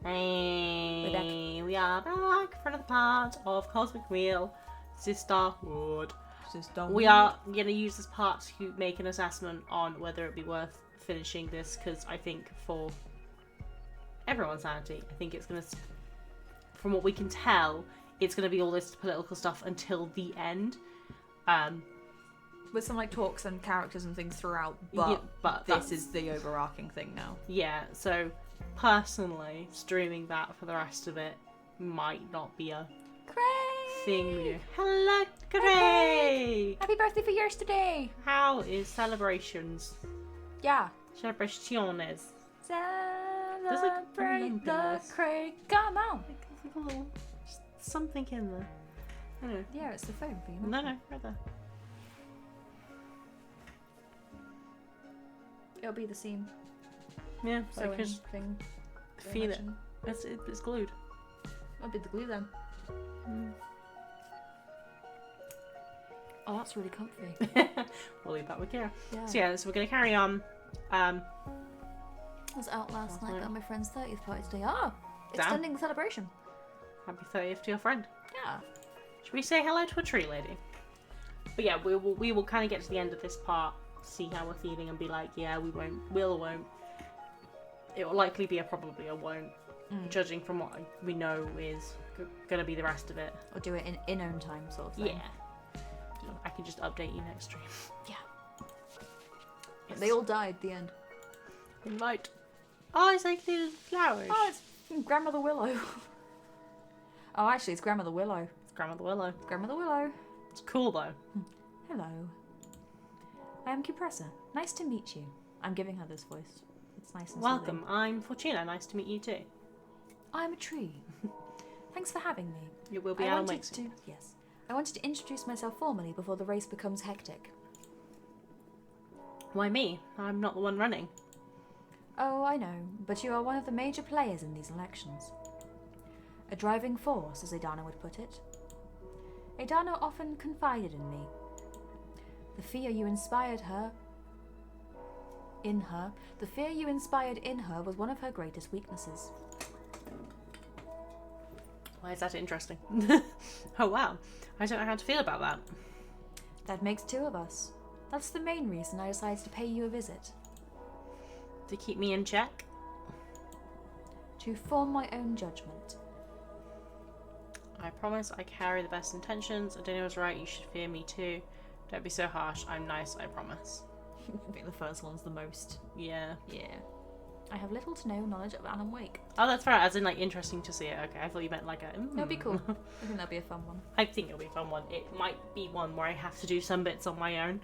Hey, we are back for another part of Cosmic Wheel Sisterhood. We are going to use this part to make an assessment on whether it'd be worth finishing this, because I think for everyone's sanity, I think it's going to, from what we can tell, it's going to be all this political stuff until the end. With some like talks and characters and things throughout, but this is the overarching thing now. Yeah, so personally, streaming that for the rest of it might not be a thing we do. Hello, Gray! Happy birthday for yours today! How is celebrations? Yeah. Celebraciones. Celebrate the Craig. Come on! Something in there. I don't know. Yeah, it's the phone for you. No, right there. It'll be the scene. Yeah, So I just thing. feel it. It's glued. I'll be the glue then. Oh, that's really comfy. We'll leave that with Kira. Yeah. So we're going to carry on. I was out last night at my friend's 30th party today. Extending the celebration. Happy 30th to your friend. Yeah. Should we say hello to a tree lady? But yeah, we will kind of get to the end of this part, see how we're feeling, and be like, yeah, we'll or won't. It will likely be a probably or won't, judging from what we know is going to be the rest of it. Or do it in own time, sort of thing. Yeah. I can just update you next stream. Yeah. Yes. They all died at the end. In light. Oh, it's like little flowers. Oh, it's Grandmother Willow. Oh, actually, it's Grandmother Willow. It's Grandmother Willow. It's Grandmother Willow. It's cool though. Hello. I am Cupressa. Nice to meet you. I'm giving her this voice. It's nice and Welcome. soothing. I'm Fortuna. Nice to meet you too. I'm a tree. Thanks for having me. It will be Alan Wake soon. Yes. I wanted to introduce myself formally before the race becomes hectic. Why me? I'm not the one running. Oh, I know, but you are one of the major players in these elections. A driving force, as Adana would put it. Adana often confided in me. The fear you inspired in her was one of her greatest weaknesses. Why is that interesting? Oh wow, I don't know how to feel about that. That makes two of us. That's the main reason I decided to pay you a visit. To keep me in check? To form my own judgment. I promise I carry the best intentions. Adina was right, you should fear me too. Don't be so harsh, I'm nice, I promise. I think the first one's the most. Yeah. Yeah. I have little to no knowledge of Alan Wake. Oh, that's right, as in like interesting to see it. Okay, I thought you meant like a... That'd be cool. I think that'd be a fun one. I think it'll be a fun one. It might be one where I have to do some bits on my own.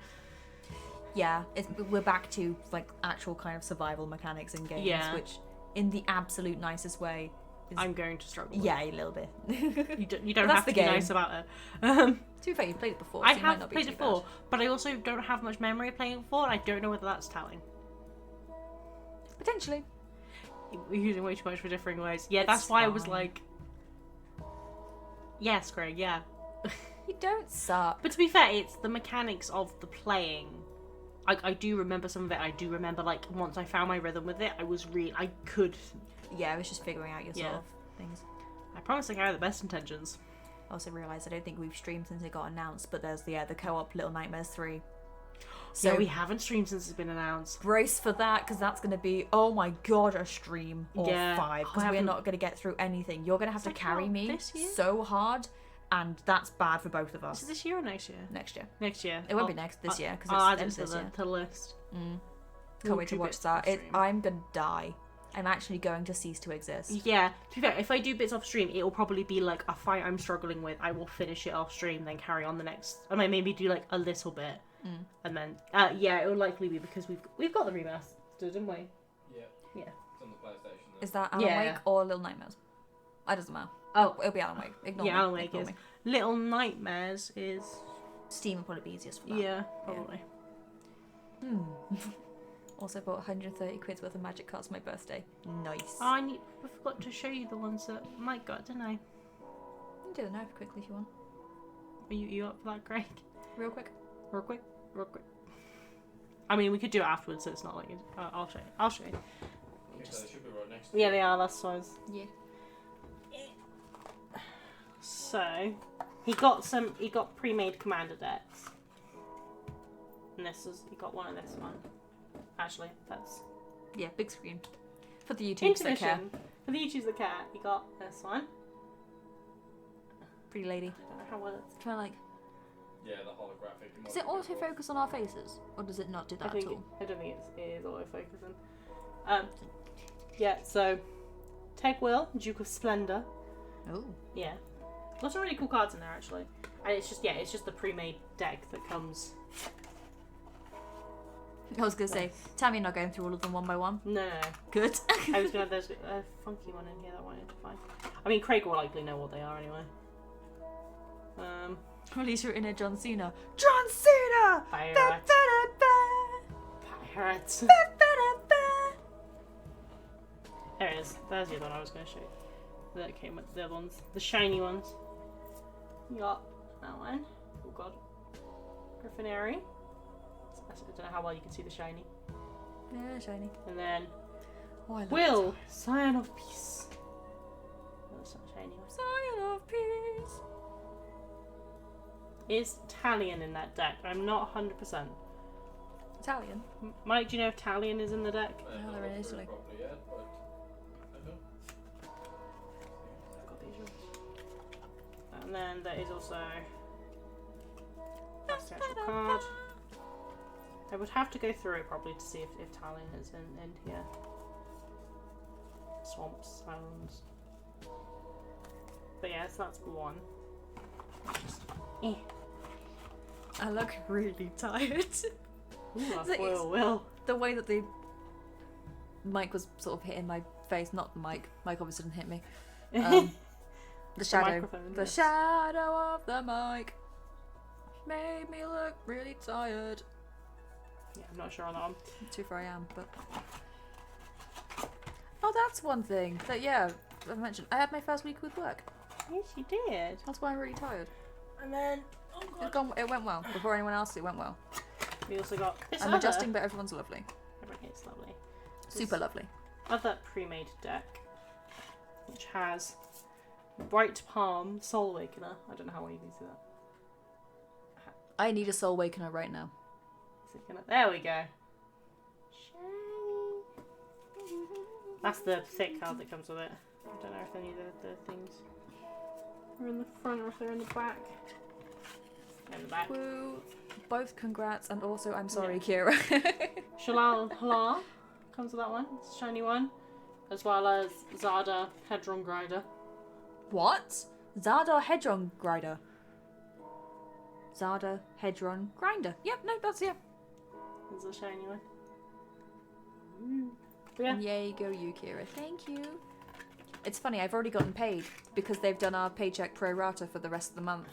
Yeah, we're back to like actual kind of survival mechanics in games, Yeah. which in the absolute nicest way is... I'm going to struggle with. Yeah, a little bit. You don't have to be nice about it. To be fair, you played it before, so I it might have not be played too it before, bad. but I also don't have much memory of playing it before, and I don't know whether that's telling. Potentially. we're using way too much for differing words. Yeah, It's that's why I was fine. like, yes, Craig, yeah. You don't suck. But to be fair, it's the mechanics of the playing. I do remember some of it. I do remember, like, once I found my rhythm with it, I could. Yeah, I was just figuring out your sort Yeah. of things. I promise I carry the best intentions. I also realised I don't think we've streamed since it got announced, but there's the co-op Little Nightmares 3. So we haven't streamed since it's been announced. brace for that, because that's going to be, oh my god, a stream or Yeah. 5, I because we're haven't- not going to get through anything. You're going to have to Is that carry out me this year? so hard, and that's bad for both of Is us. it this year or next year? Next year. Next year. It won't be this year, because I'll it's add it this to year. the list. Can't wait to do watch bits that. off stream. I'm going to die. I'm actually going to cease to exist. Yeah, to be fair, if I do bits off stream, it will probably be like a fight I'm struggling with. I will finish it off stream, then carry on the next. I might maybe do like a little bit, and then yeah, it will likely be because we've got the remaster, didn't we? Yeah. Yeah. It's on the PlayStation. Though. Is that Alan Yeah. Wake or Little Nightmares? It doesn't matter. Oh, It'll be Alan Wake. Ignore me. Alan Wake Ignore is. me. Little Nightmares is. Steam will probably be easiest for that. Yeah, probably. Also bought 130 quid's worth of magic cards for my birthday. Nice. Oh, I forgot to show you the ones that Mike got, didn't I? You can do the knife quickly if you want. Are you up for that, Craig? Real quick. Real quick. I mean, we could do it afterwards, so it's not like I'll show you. I'll show you. Okay, so they should be right next to Yeah, you. they are. That's size. Yeah. So he got pre-made commander decks, and he got one of this one. Actually, that's Yeah, big screen. For the YouTubers that care. Intermission. For the YouTubers that care, he got this one. Pretty lady. I don't know how well it's. Try like. Yeah, the holographic. Does it autofocus on our faces? Or does it not do that at all? I don't think it is autofocusing. Yeah. So, Teg Will, Duke of Splendor. Oh. Yeah. Lots of really cool cards in there actually, and it's just the pre-made deck that comes. I was gonna say, Tammy not going through all of them one by one. No. Good. I was gonna. There's a funky one in here that I wanted to find. I mean, Craig will likely know what they are anyway. At least you're in a John Cena. John Cena! Pirates. Ba-ba-da-ba! Pirates. Ba-ba-da-ba! There it is. There's the other one I was going to show you. That came with the other ones. The shiny ones. You got that one. Oh god. Griffinary. I don't know how well you can see the shiny. Yeah, shiny. And then Oh, I love Will, Scion of Peace. That's not a shiny one. Scion of Peace. Is Talion in that deck? I'm not 100%. Italian. Mike, do you know if Talion is in the deck? No, they're in Italy. Properly yet, but I don't. I've got these ones. And then there is also that's the actual card. I would have to go through it probably to see if Talion is in here. Swamps, islands. But yes, that's one. I look really tired. Ooh, So that's Will. The way that the mic was sort of hitting my face, not the mic. Mic obviously didn't hit me. The shadow. microphone, The yes. shadow of the mic made me look really tired. Yeah, I'm not sure on that one. Not too far I am, but. Oh, that's one thing that I mentioned. I had my first week with work. Yes, you did. That's why I'm really tired. And then, It went well. Before anyone else, it went well. we also got this I'm other. adjusting, but everyone's lovely. It's lovely. Super lovely. Other pre-made deck, which has Bright Palm, Soul Awakener. I don't know how well you can see that. I need a Soul Awakener right now. Is it gonna... There we go. That's the thick card that comes with it. I don't know if any of the things are in the front or if they're in the back. They're in the back. Woo! Both congrats, and also I'm sorry, Kira. Shalal Hala comes with that one. It's a shiny one. As well as Zada Hedron Grinder. What? Zada Hedron Grinder. Zada Hedron Grinder. Yep, no, that's It's a shiny one. But yeah. Yay, go you, Kira. Thank you. It's funny, I've already gotten paid because they've done our paycheck pro rata for the rest of the month.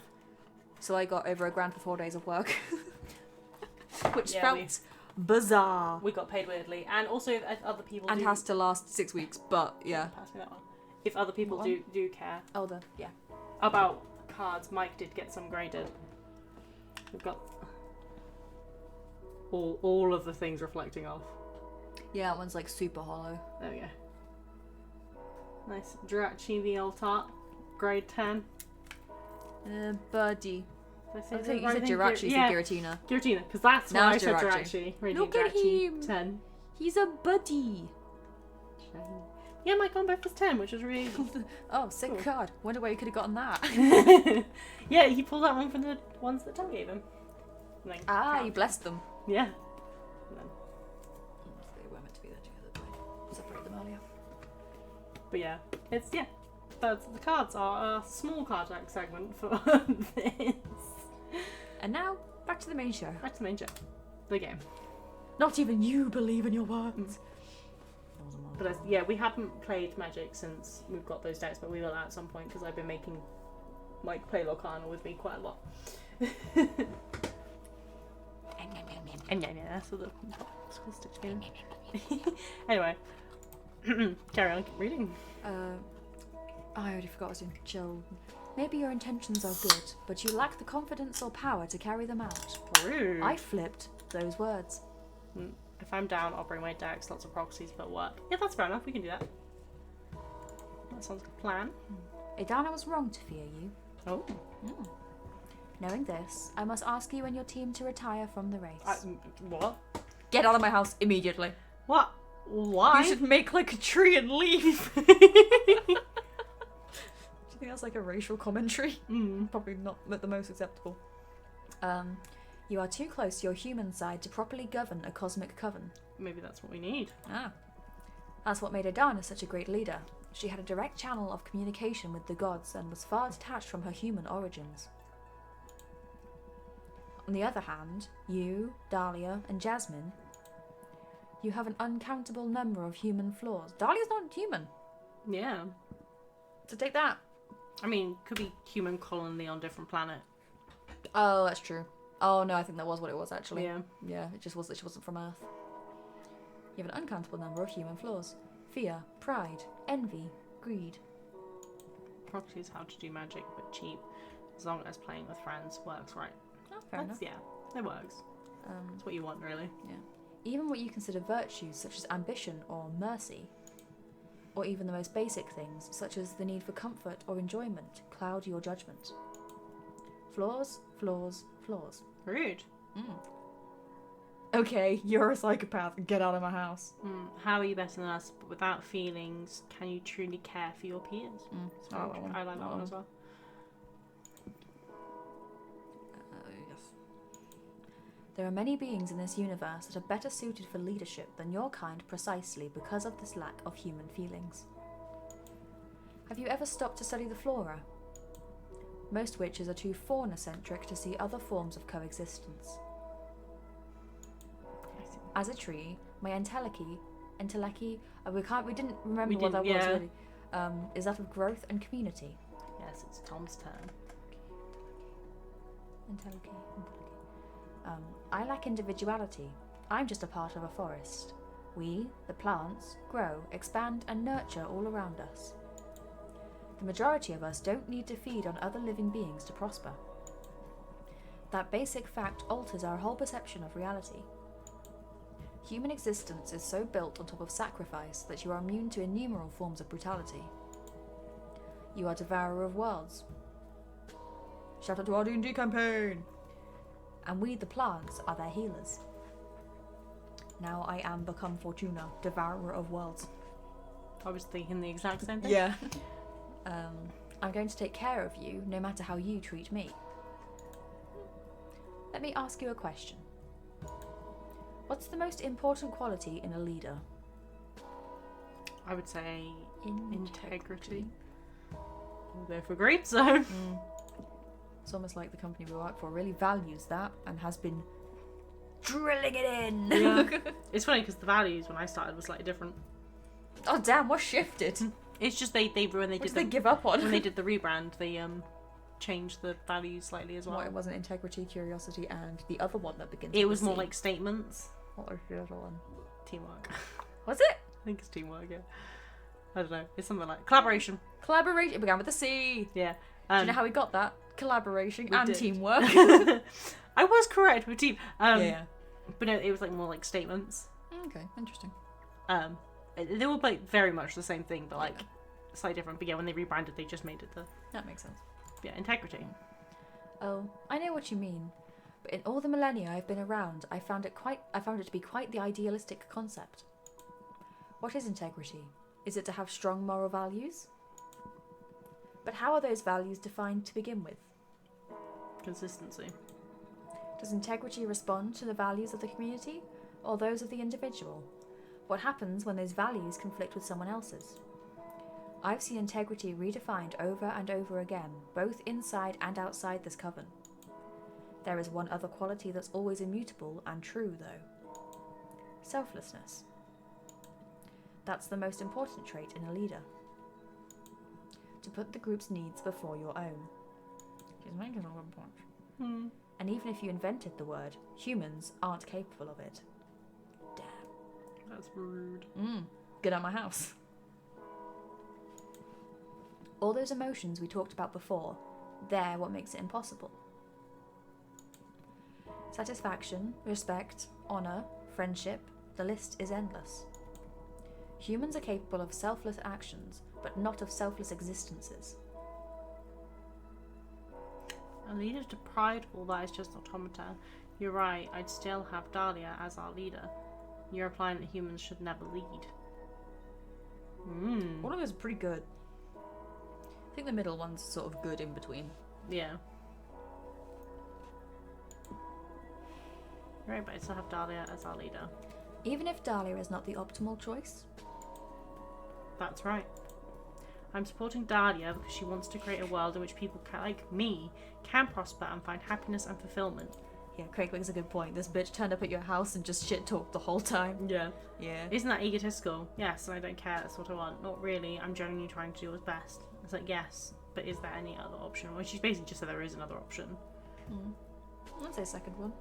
So I got over $1,000 for 4 days of work. Which Yeah, felt bizarre. We got paid weirdly, and also if other people And do... has to last 6 weeks, but yeah. Pass me that one. If other people What do care Older, yeah. about cards, Mike did get some graded. We've got all of the things reflecting off. Yeah, that one's like super hollow. There we go. Nice. Jirachi the old tart. Grade 10. Birdie. Did I say think the you said Jirachi, you yeah, said Giratina. Giratina, because that's Now why I it's said Jirachi. Jirachi. Reading Look at Jirachi him. 10. He's a buddy. Yeah, my combo was 10, which was really... Oh, sick Cool. card. Wonder where you could have gotten that. Yeah, he pulled that one from the ones that Tom gave him. And then You count. blessed them. Yeah. And then, They were meant to be there together, but I separated them earlier. but yeah, it's, yeah. That's, the cards are a small card deck segment for this. And now, back to the main show. Back to the main show. The game. Not even you believe in your words. But yeah, we haven't played Magic since we've got those decks, but we will at some point because I've been making Mike play Lorcana with me quite a lot. And yeah, that's what the school sticks mean. Anyway, carry on reading. I already forgot I was doing Joe. Maybe your intentions are good, but you lack the confidence or power to carry them out. Rude. I flipped those words. If I'm down, I'll bring my decks, lots of proxies, but work. Yeah, that's fair enough. We can do that. That sounds like a plan. Idana was wrong to fear you. Oh. Knowing this, I must ask you and your team to retire from the race. What? Get out of my house immediately. What? Why? You should make like a tree and leave. Do you think that's like a racial commentary? Probably not the most acceptable. You are too close to your human side to properly govern a cosmic coven. Maybe that's what we need. That's what made Idana such a great leader. She had a direct channel of communication with the gods and was far detached from her human origins. On the other hand, you, Dahlia, and Jasmine, you have an uncountable number of human flaws. Dahlia's not human, Yeah. so take that. I mean, could be human colony on different planet. Oh, that's true. Oh no, I think that was what it was actually. Yeah. Yeah, it just was that she wasn't from Earth. You have an uncountable number of human flaws. Fear, pride, envy, greed. Proxy is how to do magic, but cheap. As long as playing with friends works right. Oh, fair enough. Yeah, it works. That's what you want, really. Yeah. Even what you consider virtues, such as ambition or mercy, or even the most basic things, such as the need for comfort or enjoyment, cloud your judgment. Flaws, flaws, flaws. Rude. Okay, you're a psychopath. Get out of my house. How are you better than us, but without feelings? Can you truly care for your peers? It's very true. I like that one as well. Yes. There are many beings in this universe that are better suited for leadership than your kind precisely because of this lack of human feelings. Have you ever stopped to study the flora? Most witches are too fauna-centric to see other forms of coexistence. As a tree, my entelechy, we didn't remember what that was really, is that of growth and community. Yes, it's Tom's turn. Entelechy. I lack individuality. I'm just a part of a forest. We, the plants, grow, expand and nurture all around us. The majority of us don't need to feed on other living beings to prosper. That basic fact alters our whole perception of reality. Human existence is so built on top of sacrifice that you are immune to innumerable forms of brutality. You are devourer of worlds. Shout out to our D&D campaign! And we, the plants, are their healers. Now I am become Fortuna, devourer of worlds. I was thinking the exact same thing. Yeah. I'm going to take care of you, no matter how you treat me. Let me ask you a question. What's the most important quality in a leader? I would say integrity. Integrity. They're for great, so. It's almost like the company we work for really values that and has been drilling it in. Yeah. It's funny because the values when I started was slightly different. Oh damn, what shifted? It's just they when they What did did they give up on? when they did the rebrand, they changed the values slightly as well. What, it wasn't integrity, curiosity, and the other one that begins It with was a more C. like statements. What was the other one? Teamwork. Was it? I think it's teamwork, yeah. I don't know. It's something like collaboration. Collaboration. It began with a C. Yeah. Do you know how we got that? Collaboration we and did. teamwork. I was correct with team. Yeah. But no, it was like more like statements. Okay, interesting. They were like very much the same thing, but like slightly different. But yeah, when they rebranded, they just made it the That makes sense. integrity. Oh, I know what you mean. But in all the millennia I've been around, I found it to be quite the idealistic concept. What is integrity? Is it to have strong moral values? But how are those values defined to begin with? Consistency. Does integrity respond to the values of the community or those of the individual? What happens when those values conflict with someone else's? I've seen integrity redefined over and over again, both inside and outside this coven. There is one other quality that's always immutable and true, though. Selflessness. That's the most important trait in a leader. To put the group's needs before your own. She's making a good point. And even if you invented the word, humans aren't capable of it. Damn. That's rude. Get out of my house. All those emotions we talked about before, they're what makes it impossible. Satisfaction, respect, honour, friendship, the list is endless. Humans are capable of selfless actions, but not of selfless existences. A leader deprived of all that is just automata. You're right, I'd still have Dahlia as our leader. You're implying that humans should never lead. One of those is pretty good. I think the middle one's sort of good in between. Yeah. Right, but I still have Dahlia as our leader. Even if Dahlia is not the optimal choice? That's right. I'm supporting Dahlia because she wants to create a world in which people like me can prosper and find happiness and fulfillment. Yeah, Craig makes a good point. This bitch turned up at your house and just shit talked the whole time. Yeah. Yeah. Isn't that egotistical? Yes, and I don't care. That's what I want. Not really. I'm genuinely trying to do what's best. It's like, yes, but is there any other option? Well, she's basically just said there is another option. I'd say second one.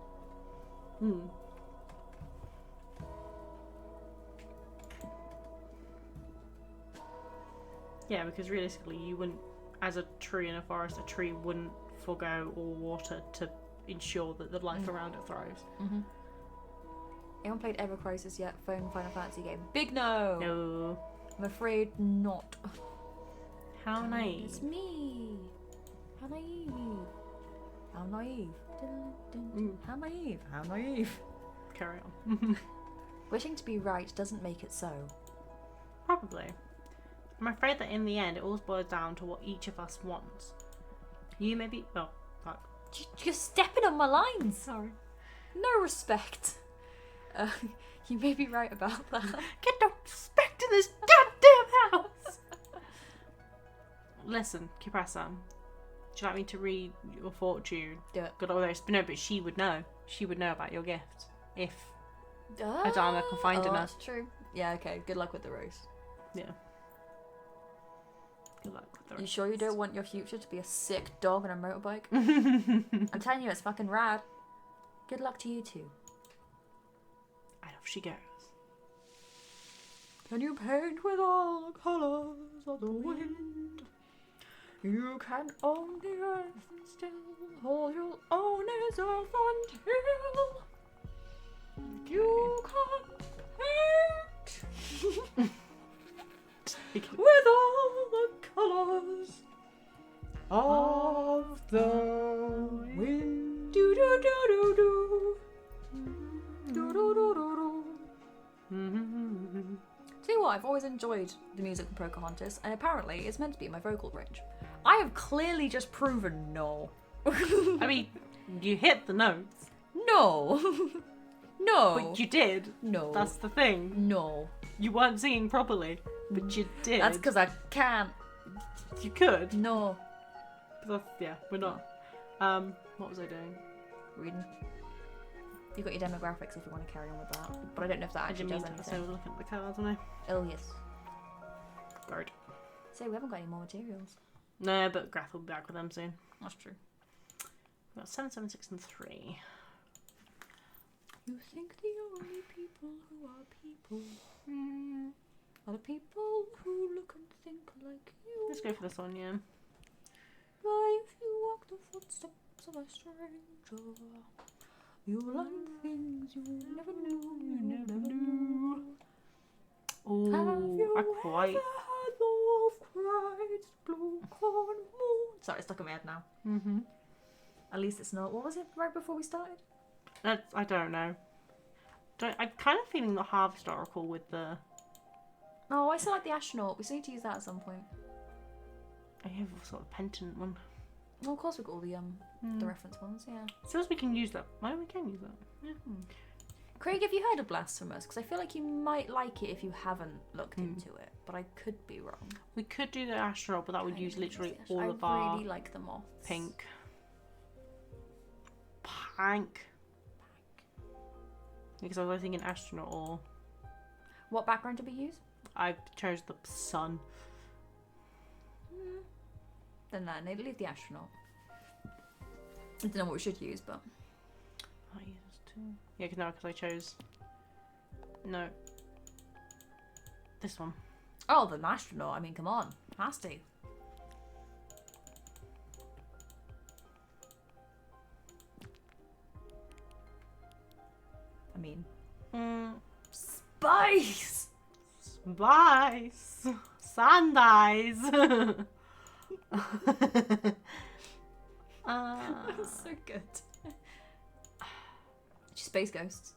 Yeah, because realistically, you wouldn't, as a tree in a forest, a tree wouldn't forgo all water to ensure that the life around it thrives. Anyone played Ever Crisis yet? Phone Final Fantasy game? Big no! No. I'm afraid not. How naive. It's me! How naive! How naive! How naive! How naive! Carry on. Wishing to be right doesn't make it so. Probably. I'm afraid that in the end, it all boils down to what each of us wants. You may be... Oh, fuck. You're stepping on my lines! Sorry. No respect. You may be right about that. Get no respect in this goddamn house! Listen, Kiprasa. Would you like me to read your fortune? Do it. Good old days. But no, but she would know. She would know about your gift. If Adana can find enough. That's true. Yeah, okay. Good luck with the rose. Yeah. Good luck with the rest. You sure you don't want your future to be a sick dog on a motorbike? I'm telling you, it's fucking rad. Good luck to you too. And off she goes. Can you paint with all the colours of the wind? You can own the earth and still all you'll own is earth until you can paint with all the colours of the wind. Do do do do do. Do do do do do. Tell you what, I've always enjoyed the music from Pocahontas, and apparently it's meant to be in my vocal range. I have clearly just proven no. I mean, you hit the notes. No. No. But you did. No. That's the thing. No. You weren't singing properly, but you did. That's because I can't. You could. No. But yeah, we're not. What was I doing? Reading. You've got your demographics if you want to carry on with that. But I don't know if that I actually didn't does mean to, so I anything. was looking at the cards, wasn't Oh, yes. I? Bird. So we haven't got any more materials. No, but Grath will be back with them soon. That's true. We've got 7, 7, 6, and 3. You think the only people who are people are the people who look and think like you. Let's go for this one, yeah. But if you walk the footsteps of a stranger, you'll learn things you never knew. Oh, I quite. Had the wolf cried blue corn moon? Sorry, it's stuck in my head now. Mm-hmm. At least it's not. What was it right before we started? I don't know. I'm kind of feeling the Harvest Oracle with the. Oh, I still like the astronaut. We still need to use that at some point. I have a sort of pendant one. Well, of course we've got all the reference ones, yeah. Suppose we can use that. Why we can use that? Yeah. Craig, have you heard of Blasphemous? Because I feel like you might like it if you haven't looked into it, but I could be wrong. We could do the astronaut, but that would use literally all I of our really like the moths. pink. Pink. Because I was thinking astronaut or... What background did we use? I chose the sun. Then no, leave the astronaut. I don't know what we should use, but... I used to... Yeah, because I chose... No. This one. Oh, the astronaut. I mean, come on. Has to. I mean... Spice! Spice! Sundies! That's so good. Space ghosts.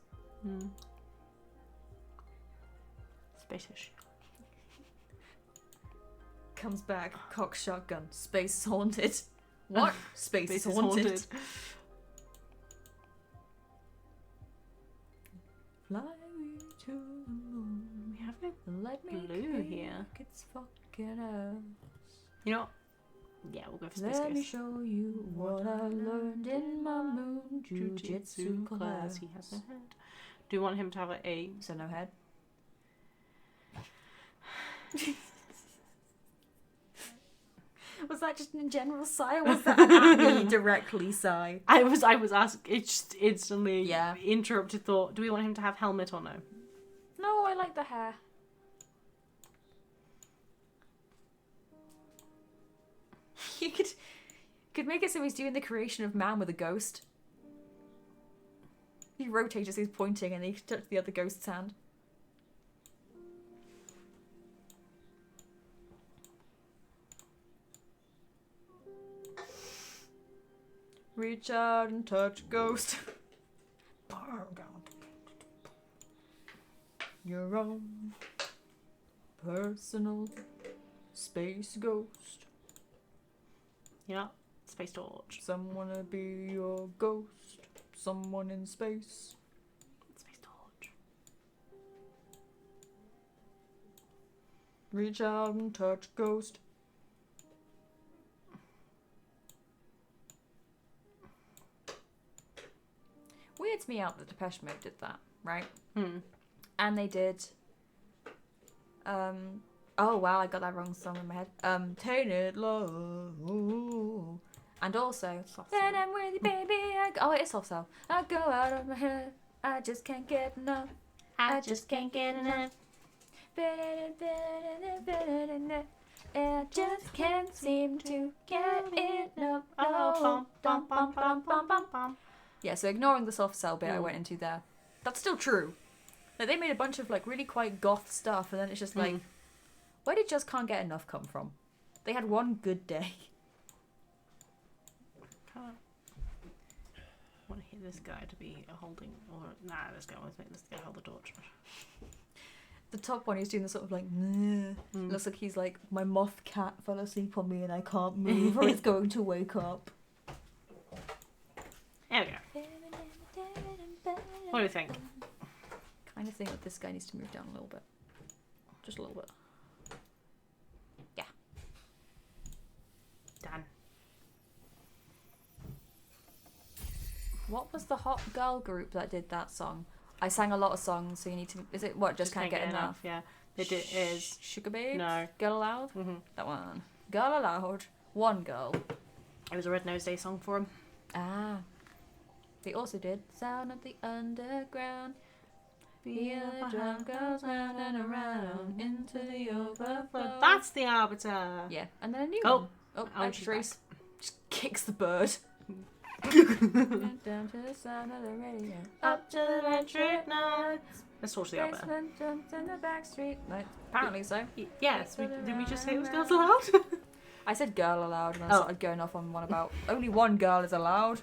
Space-ish. Comes back, cock shotgun, space haunted. What? Space is is haunted. Fly me to the moon. We have no Let me blue here. It's fucking ass. You know what? Yeah, we'll go for Space Let me Ghost. show you what I learned in my moon jujitsu class. He has no head. Do you want him to have a... So no head. Was that just a general sigh, or was that an at me directly sigh? I was asked. It just instantly Yeah. interrupted thought. Do we want him to have helmet or no? No, I like the hair. You could make it so he's doing the creation of man with a ghost. He rotates as he's pointing, and he touches the other ghost's hand. Reach out and touch ghost. Your own personal space ghost. Yeah. Space torch. Someone to be your ghost. Someone in space. Space torch. Reach out and touch ghost. Weirds me out that Depeche Mode did that, right? And they did oh wow, I got that wrong song in my head. Tainted Love. And also Then I'm with you, baby. Oh, it is Soft Cell. I go out of my head. I just can't get enough. I just can't get enough. I just can't seem to get enough. No. Yeah, so ignoring the Soft Cell bit I went into there. That's still true. Like, they made a bunch of like really quite goth stuff, and then it's just like, where did Just Can't Get Enough come from? They had one good day. I want to hit this guy to be holding, or nah, this guy wants to make this guy hold the torch. The top one, he's doing the sort of like, looks like he's like, my moth cat fell asleep on me and I can't move, or it's going to wake up. There we go. What do you think? Kind of think that this guy needs to move down a little bit. Just a little bit. Yeah. Done. What was the hot girl group that did that song? I sang a lot of songs, so you need to... Is it what? Just Can't Get Enough? Yeah. They did is... Sugar Babes? No. Girl Aloud? That one. Girl Aloud. One girl. It was a Red Nose Day song for him. Ah. They also did Sound of the Underground. Feel the drum goes round and around into the overflow. That's the Arbiter. Yeah, and then a new Oh. one. Oh, Oh, she's Reese just kicks the bird. Down to the sound of the radio. Up to the electric nights. Let's talk to the Arbiter. Basement jumps in the back street. No, apparently so. Yes, did we just say it was Girls Aloud? I said girl aloud and I started going off on one about only one girl is allowed.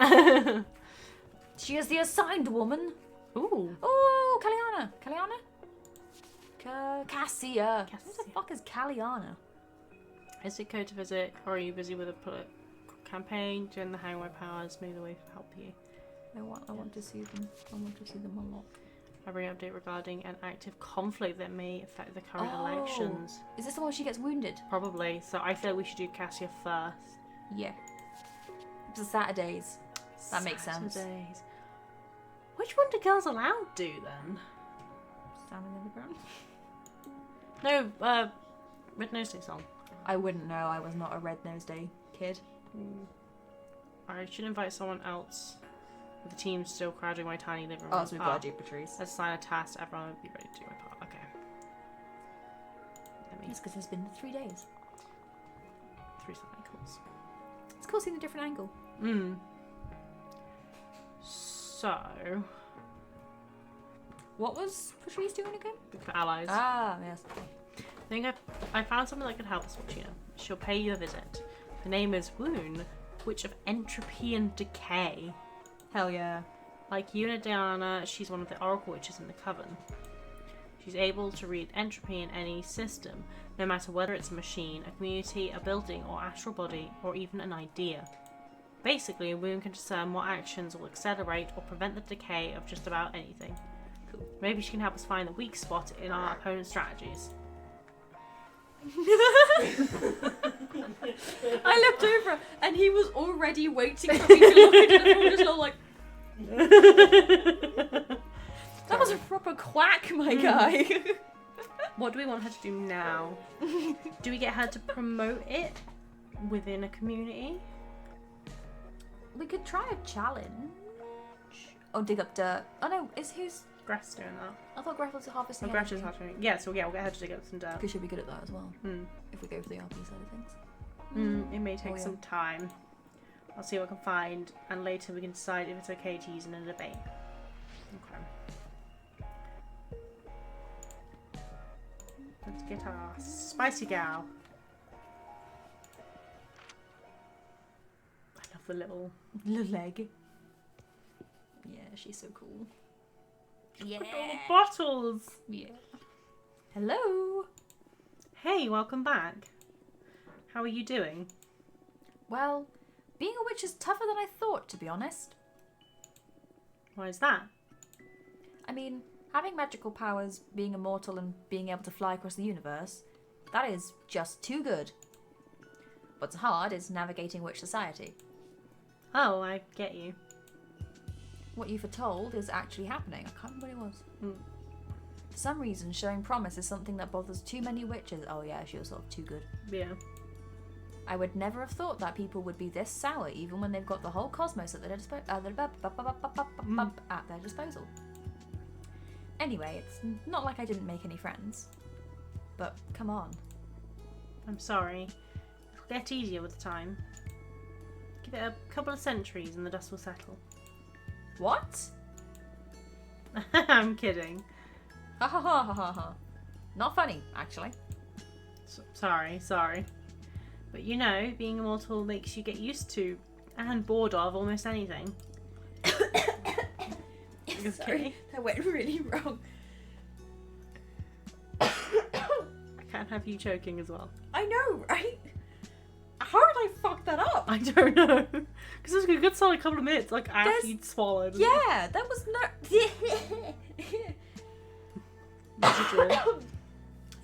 She is the assigned woman. Ooh. Oh, Calliana? Cassia. Who the Cassia. fuck is Calliana? Is it code to visit, or are you busy with a political campaign? During the Hangway powers, maybe the way to help you. I want to see them. I want to see them a lot. I bring an update regarding an active conflict that may affect the current Oh. elections. Is this the one she gets wounded? Probably. So I feel like we should do Cassia first. Yeah. It's the Saturdays. That makes sense. Saturdays. Which one do Girls Aloud do then? Sound in the ground. No, Red Nose Day song. I wouldn't know. I was not a Red Nose Day kid. I should invite someone else. With the team still crowding my tiny living room. Oh, so we've got a Patrice. Let's assign a task. Everyone will be ready to do my part. Okay. Let me It's because it's been 3 days. 3 cycles. It's cool seeing a different angle. So, What was Patrice doing again? for allies. Ah, yes. I think I found something that could help us, Fortuna. She'll pay you a visit. Her name is Woon, Witch of Entropy and Decay. Hell yeah. Like you and Diana, she's one of the Oracle Witches in the Coven. She's able to read entropy in any system, no matter whether it's a machine, a community, a building, or astral body, or even an idea. Basically, Woon can discern what actions will accelerate or prevent the decay of just about anything. Cool. Maybe she can help us find the weak spot in our opponent's strategies. I looked over and he was already waiting for me to look at it and just all like, that was a proper quack, my guy. What do we want her to do now? Do we get her to promote it within a community? We could try a challenge. Oh, dig up dirt. Oh no, who's... Greth's doing that. I thought Greth was harvesting Oh, Greth is harvesting. Yeah, so yeah, we'll get her to dig up some dirt. Because she'll be good at that as well, if we go for the RP side of things. It may take Oh, yeah. some time. I'll see what I can find, and later we can decide if it's okay to use in a debate. Okay. Let's get our spicy gal. I love the little leg. Yeah, she's so cool. Yeah. little bottles. Yeah. Hello. Hey, welcome back. How are you doing? Well, being a witch is tougher than I thought, to be honest. Why is that? I mean, having magical powers, being immortal, and being able to fly across the universe, that is just too good. What's hard is navigating witch society. Oh, I get you. What you foretold is actually happening. I can't remember what it was. For some reason, showing promise is something that bothers too many witches. Oh yeah, she was sort of too good. Yeah. I would never have thought that people would be this sour, even when they've got the whole cosmos at their disposal. Anyway, it's not like I didn't make any friends. But come on. I'm sorry. It'll get easier with time. Give it a couple of centuries and the dust will settle. What? I'm kidding. Ha ha ha ha ha ha. Not funny, actually. Sorry. But you know, being immortal makes you get used to and bored of almost anything. Sorry, that went really wrong. I can't have you choking as well. I know, right? How did I fuck that up? I don't know. Because it was a good solid couple of minutes, like after you'd swallowed. Yeah, that was no... I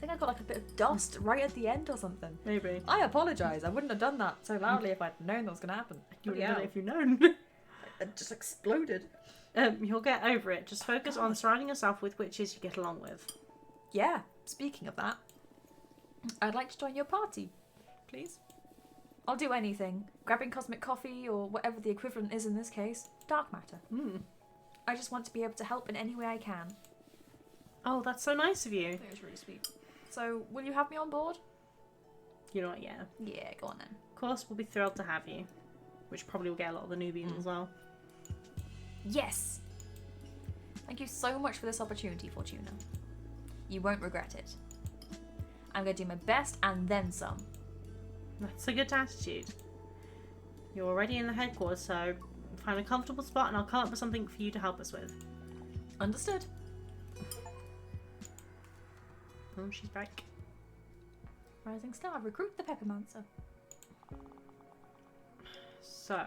think I got like a bit of dust right at the end or something. Maybe. I apologise. I wouldn't have done that so loudly if I'd known that was going to happen. You would have done it if you'd known. It just exploded. You'll get over it. Just focus on surrounding yourself with witches you get along with. Yeah, speaking of that, I'd like to join your party, please. I'll do anything. Grabbing cosmic coffee or whatever the equivalent is in this case. Dark matter. I just want to be able to help in any way I can. Oh, that's so nice of you. That was really sweet. So, will you have me on board? You know what, yeah. Yeah, go on then. Of course, we'll be thrilled to have you. Which probably will get a lot of the newbies as well. Yes! Thank you so much for this opportunity, Fortuna. You won't regret it. I'm going to do my best and then some. That's a good attitude. You're already in the headquarters, so find a comfortable spot and I'll come up with something for you to help us with. Understood. Oh, she's back. Rising star, recruit the Peppermancer. So...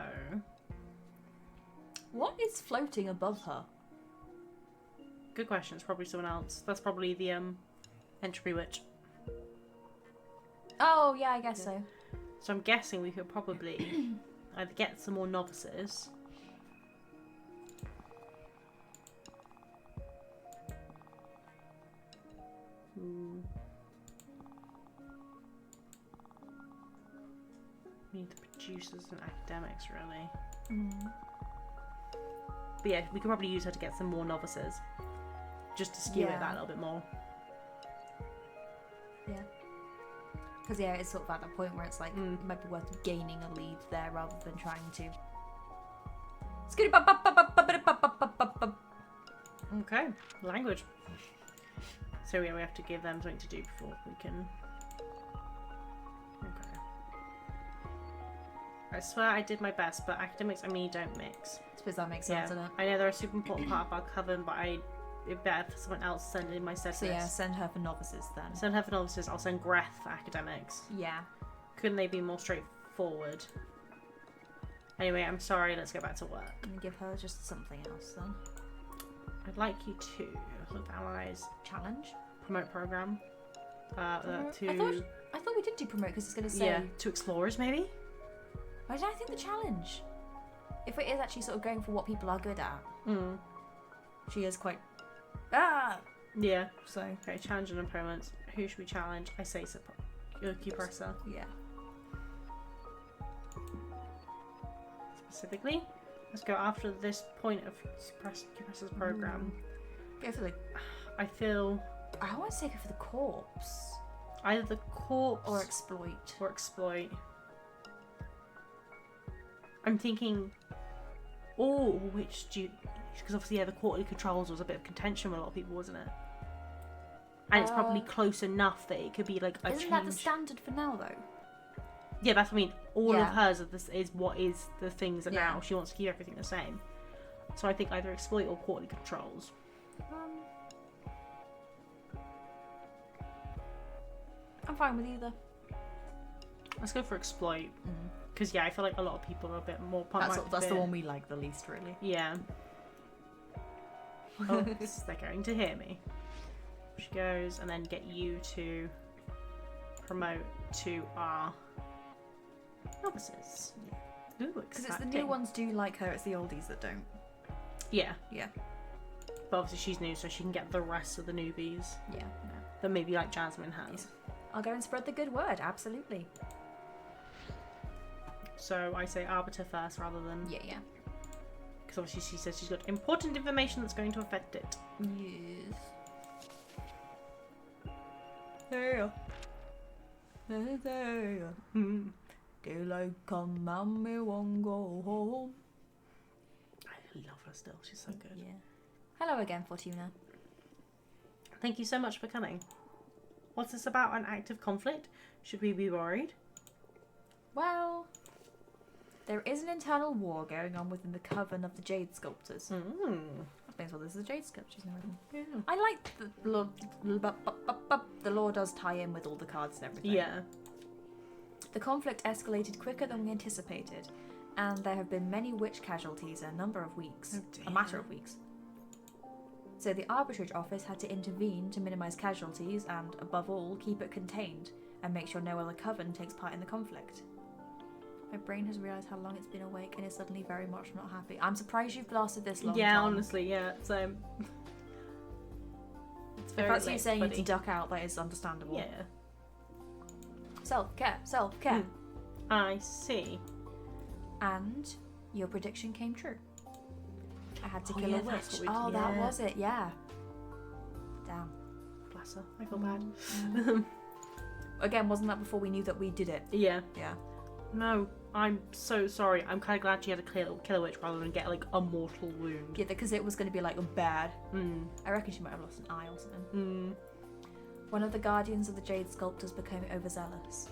What is floating above her? Good question. It's probably someone else. That's probably the entropy witch. Oh, yeah, I guess so. So I'm guessing we could probably either get some more novices. We need the producers and academics, really. But yeah, we could probably use her to get some more novices. Just to skew it that a little bit more. Yeah. Because, yeah, it's sort of at that point where it's like, it might be worth gaining a lead there rather than trying to... Okay, language. So yeah, we have to give them something to do before we can... Okay. I swear I did my best, but academics and me don't mix. I suppose that makes sense, doesn't it? I know they're a super important part of our coven, but it'd better for someone else to send in my set So yeah, list. send her for novices then. Send her for novices, I'll send Greth for academics. Yeah. Couldn't they be more straightforward? Anyway, I'm sorry, let's get back to work. And give her just something else then. I'd like you to look at allies. Challenge? Promote program. To I thought we did do promote because it's going to say... Yeah, to explorers maybe? Why did I think the challenge? If it is actually sort of going for what people are good at. She is quite... Yeah. So... Okay, challenge an opponent. Who should we challenge? I say Cupressa. Yeah. Specifically, let's go after this point of Cupressa's program. Go for the... I feel... I want to take it for the corpse. Either the corpse... Or exploit. Or exploit. I'm thinking... Oh, which do you... Because obviously, yeah, the quarterly controls was a bit of contention with a lot of people, wasn't it? And it's probably close enough that it could be like a change. Isn't that the standard for now, though? Yeah, that's what I mean. All of hers is what is the things that Yeah. now she wants to keep everything the same. So I think either exploit or quarterly controls. I'm fine with either. Let's go for exploit. Because yeah, I feel like a lot of people are a bit more... That's the one we like the least, really. Yeah. Oh, they're going to hear me. She goes, and then get you to promote to our novices. Ooh, because it's the new ones do like her, it's the oldies that don't. Yeah. Yeah. But obviously she's new, so she can get the rest of the newbies. Yeah. That maybe like Jasmine has. I'll go and spread the good word, absolutely. So I say Arbiter first rather than... Yeah. Because obviously she says she's got important information that's going to affect it. Yes. There. Daylight come and me won't go home. I love her still. She's so good. Yeah. Hello again, Fortuna. Thank you so much for coming. What's this about? An active conflict? Should we be worried? Well, there is an internal war going on within the coven of the Jade Sculptors. That explains why this is the Jade Sculptors and everything. Yeah. I like the lore does tie in with all the cards and everything. Yeah. The conflict escalated quicker than we anticipated, and there have been many witch casualties in a number of weeks. Oh dear. A matter of weeks. So the arbitrage office had to intervene to minimise casualties and, above all, keep it contained and make sure no other coven takes part in the conflict. My brain has realised how long it's been awake and is suddenly very much not happy. I'm surprised you've lasted this long. Yeah, Tom. honestly, yeah. It's it's If very that's you late, saying you buddy. to duck out, that is understandable. Yeah. Self-care, self-care. I see. And your prediction came true. I had to Oh, kill yeah, a that's witch. what we Oh, did, that yeah. was it, yeah. Damn. Bless her. I feel bad. Again, wasn't that before we knew that we did it? Yeah. Yeah. No, I'm so sorry. I'm kind of glad she had to kill a witch rather than get like a mortal wound. Yeah, because it was going to be like bad. Mm. I reckon she might have lost an eye or something. Mm. One of the guardians of the Jade Sculptors became overzealous.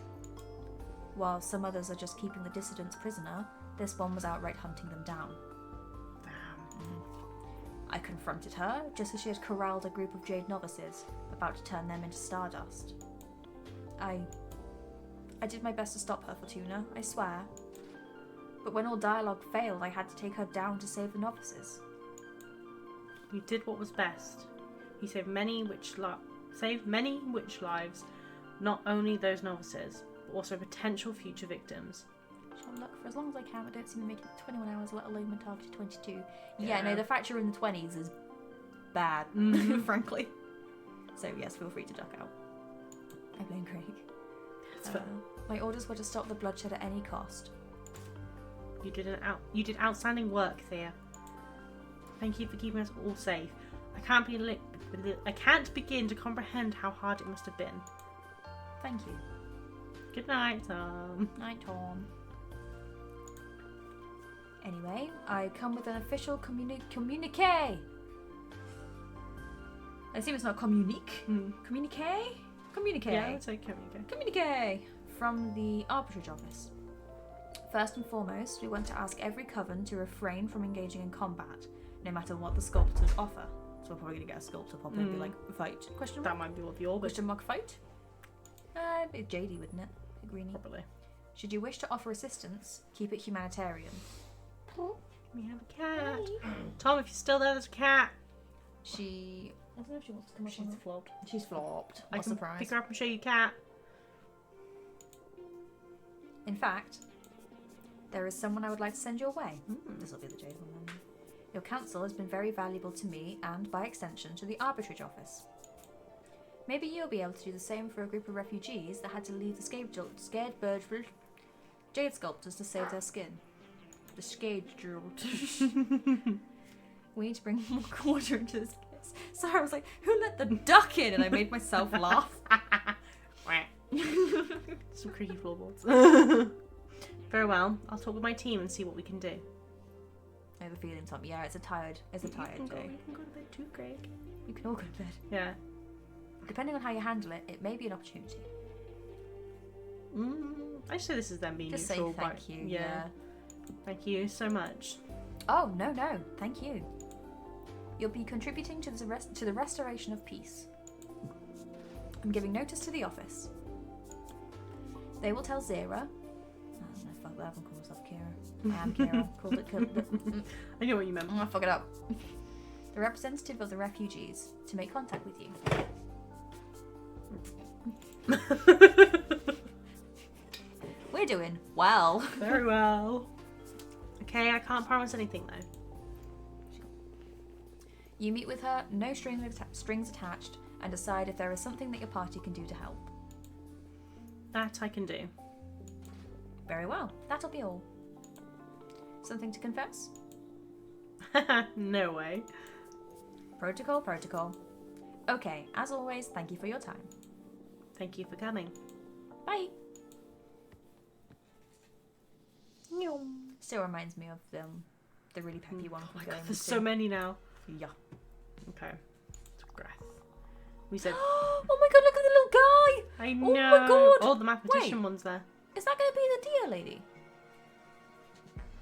While some others are just keeping the dissidents prisoner, this one was outright hunting them down. Damn. I confronted her just as she had corralled a group of Jade novices, about to turn them into stardust. I did my best to stop her, Fortuna, I swear. But when all dialogue failed, I had to take her down to save the novices. You did what was best. You saved many witch lives, not only those novices, but also potential future victims. Shall look for as long as I can. I don't see me making it 21 hours, let alone my targeted 22. Yeah, Yeah. no, the fact you're in the 20s is bad, Mhm. frankly. So yes, feel free to duck out. I blame Craig. That's fair. My orders were to stop the bloodshed at any cost. You did outstanding work, Thea. Thank you for keeping us all safe. I can't begin to comprehend how hard it must have been. Thank you. Good night, Tom. Night, Tom. Anyway, I come with an official communique. I assume it's not communique. Communique? Communique. Yeah, it's okay. Communique from the arbitrage office. First and foremost, we want to ask every coven to refrain from engaging in combat, no matter what the sculptors offer. So we're probably gonna get a sculptor pop in and be like, fight? Question mark? That might be what the order. Question mark fight? A bit JD, wouldn't it? A greenie. Probably. Should you wish to offer assistance, keep it humanitarian. We have a cat. Tom, if you're still there, there's a cat. I don't know if she wants to come up. She's flopped. She's flopped. I What a can surprise. pick her up and show you cat. In fact, there is someone I would like to send your way. This will be the Jade one then. Your counsel has been very valuable to me and, by extension, to the arbitrage office. Maybe you'll be able to do the same for a group of refugees that had to leave the scared bird Jade Sculptors to save their skin. The Scared. We need to bring more water into this place. Sorry, I was like, who let the duck in? And I made myself laugh. Some creaky floorboards. Very well. I'll talk with my team and see what we can do. I have a feeling, Tom. Yeah, it's a tired day. You can go to bed too, Craig. You can all go to bed. Yeah. Depending on how you handle it, it may be an opportunity. I say this is them being Just say neutral. thank you. Yeah. Yeah. Thank you so much. Oh, no. Thank you. You'll be contributing to the restoration of peace. I'm giving notice to the office. They will tell Zira. Oh, no, fuck that. I haven't called myself Kira. I am Kira. Called it. I know what you meant. I'm gonna fuck it up. The representative of the refugees to make contact with you. We're doing well. Very well. Okay, I can't promise anything though. You meet with her, no strings attached, and decide if there is something that your party can do to help. That I can do. Very well. That'll be all. Something to confess? No way. Protocol. Okay, as always, thank you for your time. Thank you for coming. Bye. Still reminds me of the really peppy one from going. There's so many now. Yeah. Okay. Breath. We said. Oh my god! Look at the little guy. I Oh know. my god. Oh, the mathematician Wait. one's there. Is that going to be the deer lady?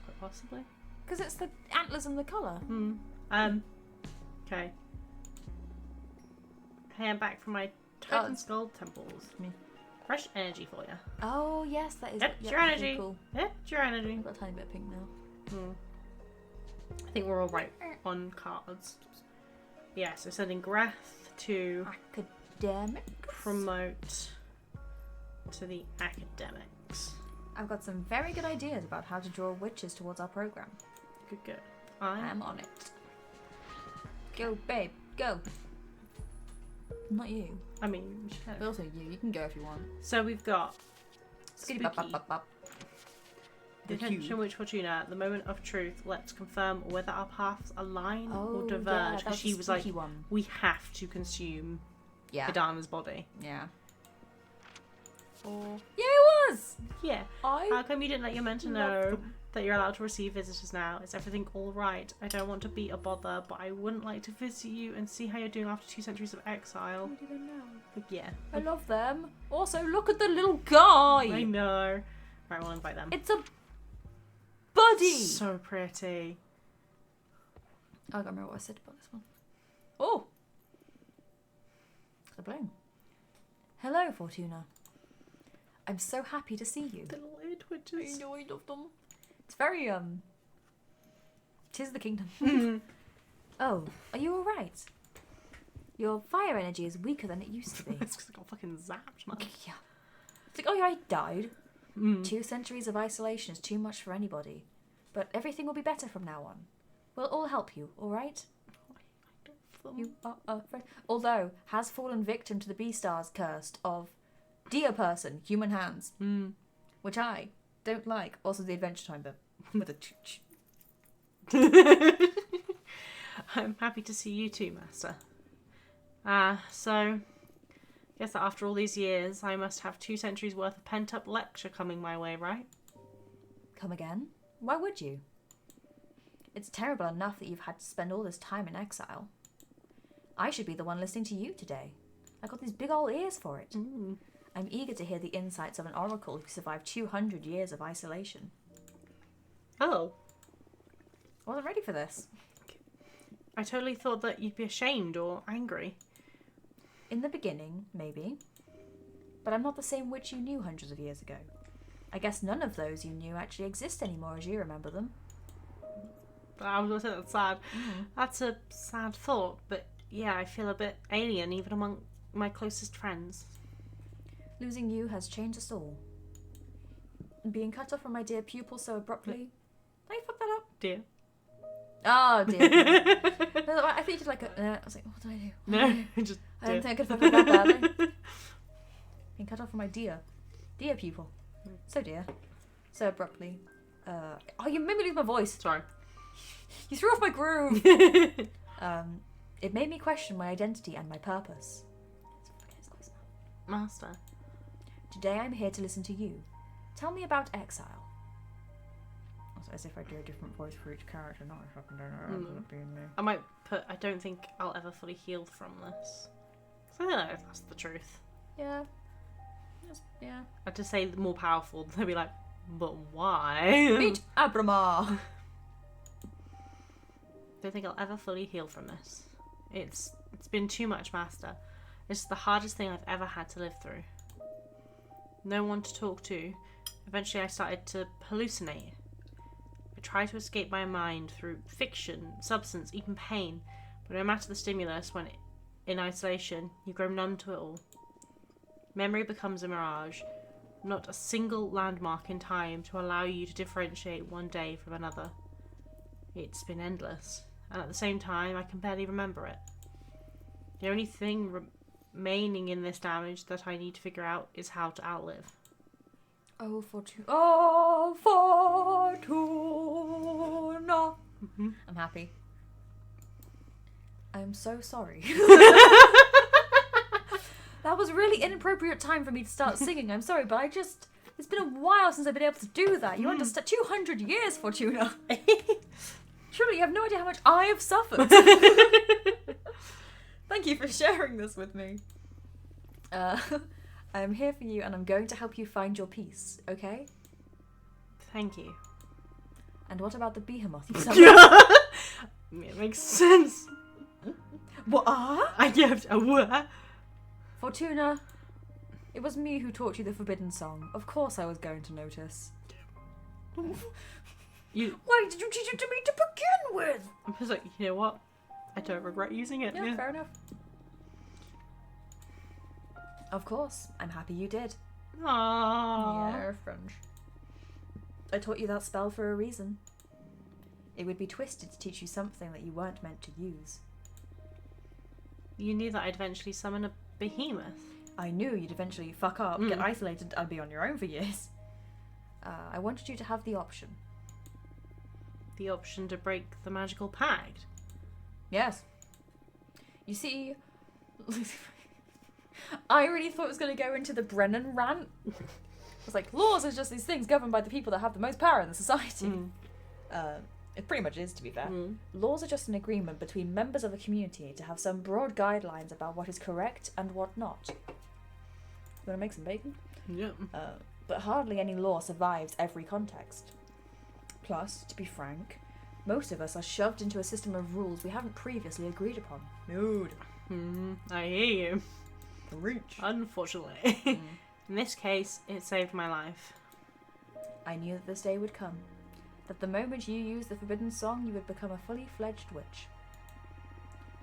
Quite possibly. Because it's the antlers and the colour. Okay. Hey, I'm back from my Titan Skull temples. Me. Fresh energy for you. Oh yes, that is. Yep, it's your really energy. Cool. Yep, it's your energy. I've got a tiny bit of pink now. I think we're all right on cards. Yeah, so sending Greth to Academic. promote to the academics. I've got some very good ideas about how to draw witches towards our program. Good. I'm on it. Go, babe, go. Not you. I mean, But also you. You can go if you want. so we've got Skitty bop bop Spooky. bop bop. The Attention which Fortuna, the moment of truth, let's confirm whether our paths align Oh, or yeah, diverge. that Because was she the was like, spooky one. we have to consume Yeah. Hidana's body. Yeah. Or, Yeah, it was! yeah. I How come you didn't let your mentor love know them. that you're allowed to receive visitors now? Is everything alright? I don't want to be a bother, but I wouldn't like to visit you and see how you're doing after 2 centuries of exile. How do they know? But yeah. I love them. Also, look at the little guy! I know. Right, we'll invite them. It's a buddy! So pretty. I can't remember what I said about this one. Oh! The bloom. Hello, Fortuna. I'm so happy to see you. Little ear twitches. know, I love them. It's very, Tis the kingdom. Oh, are you alright? Your fire energy is weaker than it used to be. It's because I got fucking zapped, man. Yeah. It's like, oh yeah, I died. Mm. 2 centuries of isolation is too much for anybody. But everything will be better from now on. We'll all help you, alright? You are a friend. Although, has fallen victim to the Beastars cursed of dear person, human hands. Mm. Which I don't like. Also the Adventure Time bit. With a ch-ch. I'm happy to see you too, Master. So, guess that after all these years, I must have 2 centuries worth of pent-up lecture coming my way, right? Come again? Why would you? It's terrible enough that you've had to spend all this time in exile. I should be the one listening to you today. I got these big old ears for it. Mm. I'm eager to hear the insights of an oracle who survived 200 years of isolation. Oh. I wasn't ready for this. I totally thought that you'd be ashamed or angry. In the beginning, maybe. But I'm not the same witch you knew hundreds of years ago. I guess none of those you knew actually exist anymore as you remember them. I was going to say that's sad. Mm. That's a sad thought, but yeah, I feel a bit alien even among my closest friends. Losing you has changed us all. Being cut off from my dear pupil so abruptly. Did I fuck that up? Dear. Oh dear. No, I think you did like a. I was like, what did I do? What did I do? No, just I didn't dear. think I could fuck it that badly. Being cut off from my dear pupil. So dear. So abruptly. Oh, you made me lose my voice. Sorry. You threw off my groove. It made me question my identity and my purpose. Master. Today I'm here to listen to you. Tell me about exile. Also, as if I do a different voice for each character, not if I can do it. I might put, I don't think I'll ever fully heal from this. So I don't know if that's the truth. Yeah. Yeah. I'd just say more powerful. They'd be like, but why? Meet Abramar. Don't think I'll ever fully heal from this. It's been too much, Master. It's the hardest thing I've ever had to live through. No one to talk to. Eventually I started to hallucinate. I tried to escape my mind through fiction, substance, even pain. But no matter the stimulus, when in isolation, you grow numb to it all. Memory becomes a mirage. Not a single landmark in time to allow you to differentiate one day from another. It's been endless. And at the same time, I can barely remember it. The only thing remaining in this damage that I need to figure out is how to outlive. Oh, Fortuna. Oh, Fortuna. Mm-hmm. I'm happy. I'm so sorry. That was a really inappropriate time for me to start singing. I'm sorry, but it's been a while since I've been able to do that. You understand? 200 years, Fortuna. Surely you have no idea how much I have suffered. Thank you for sharing this with me. I'm here for you and I'm going to help you find your peace, okay? Thank you. And what about the behemoth you summoned? It makes sense. What? I have a what? Fortuna, it was me who taught you the forbidden song. Of course I was going to notice. Why did you teach it to me to begin with? I was like, you know what? I don't regret using it. Yeah, fair enough. Of course, I'm happy you did. Aww. Yeah, French. I taught you that spell for a reason. It would be twisted to teach you something that you weren't meant to use. You knew that I'd eventually summon a behemoth. I knew you'd eventually fuck up, get isolated, and be on your own for years. I wanted you to have the option. The option to break the magical pact? Yes. You see, I really thought it was going to go into the Brennan rant. It's like, laws are just these things governed by the people that have the most power in the society. It pretty much is, to be fair. Laws are just an agreement between members of a community to have some broad guidelines about what is correct and what not. You want to make some bacon? Yeah. But hardly any law survives every context. Plus, to be frank, most of us are shoved into a system of rules we haven't previously agreed upon. Mood. I hear you. Reach. Unfortunately. In this case, it saved my life. I knew that this day would come. That the moment you used the forbidden song, you would become a fully fledged witch.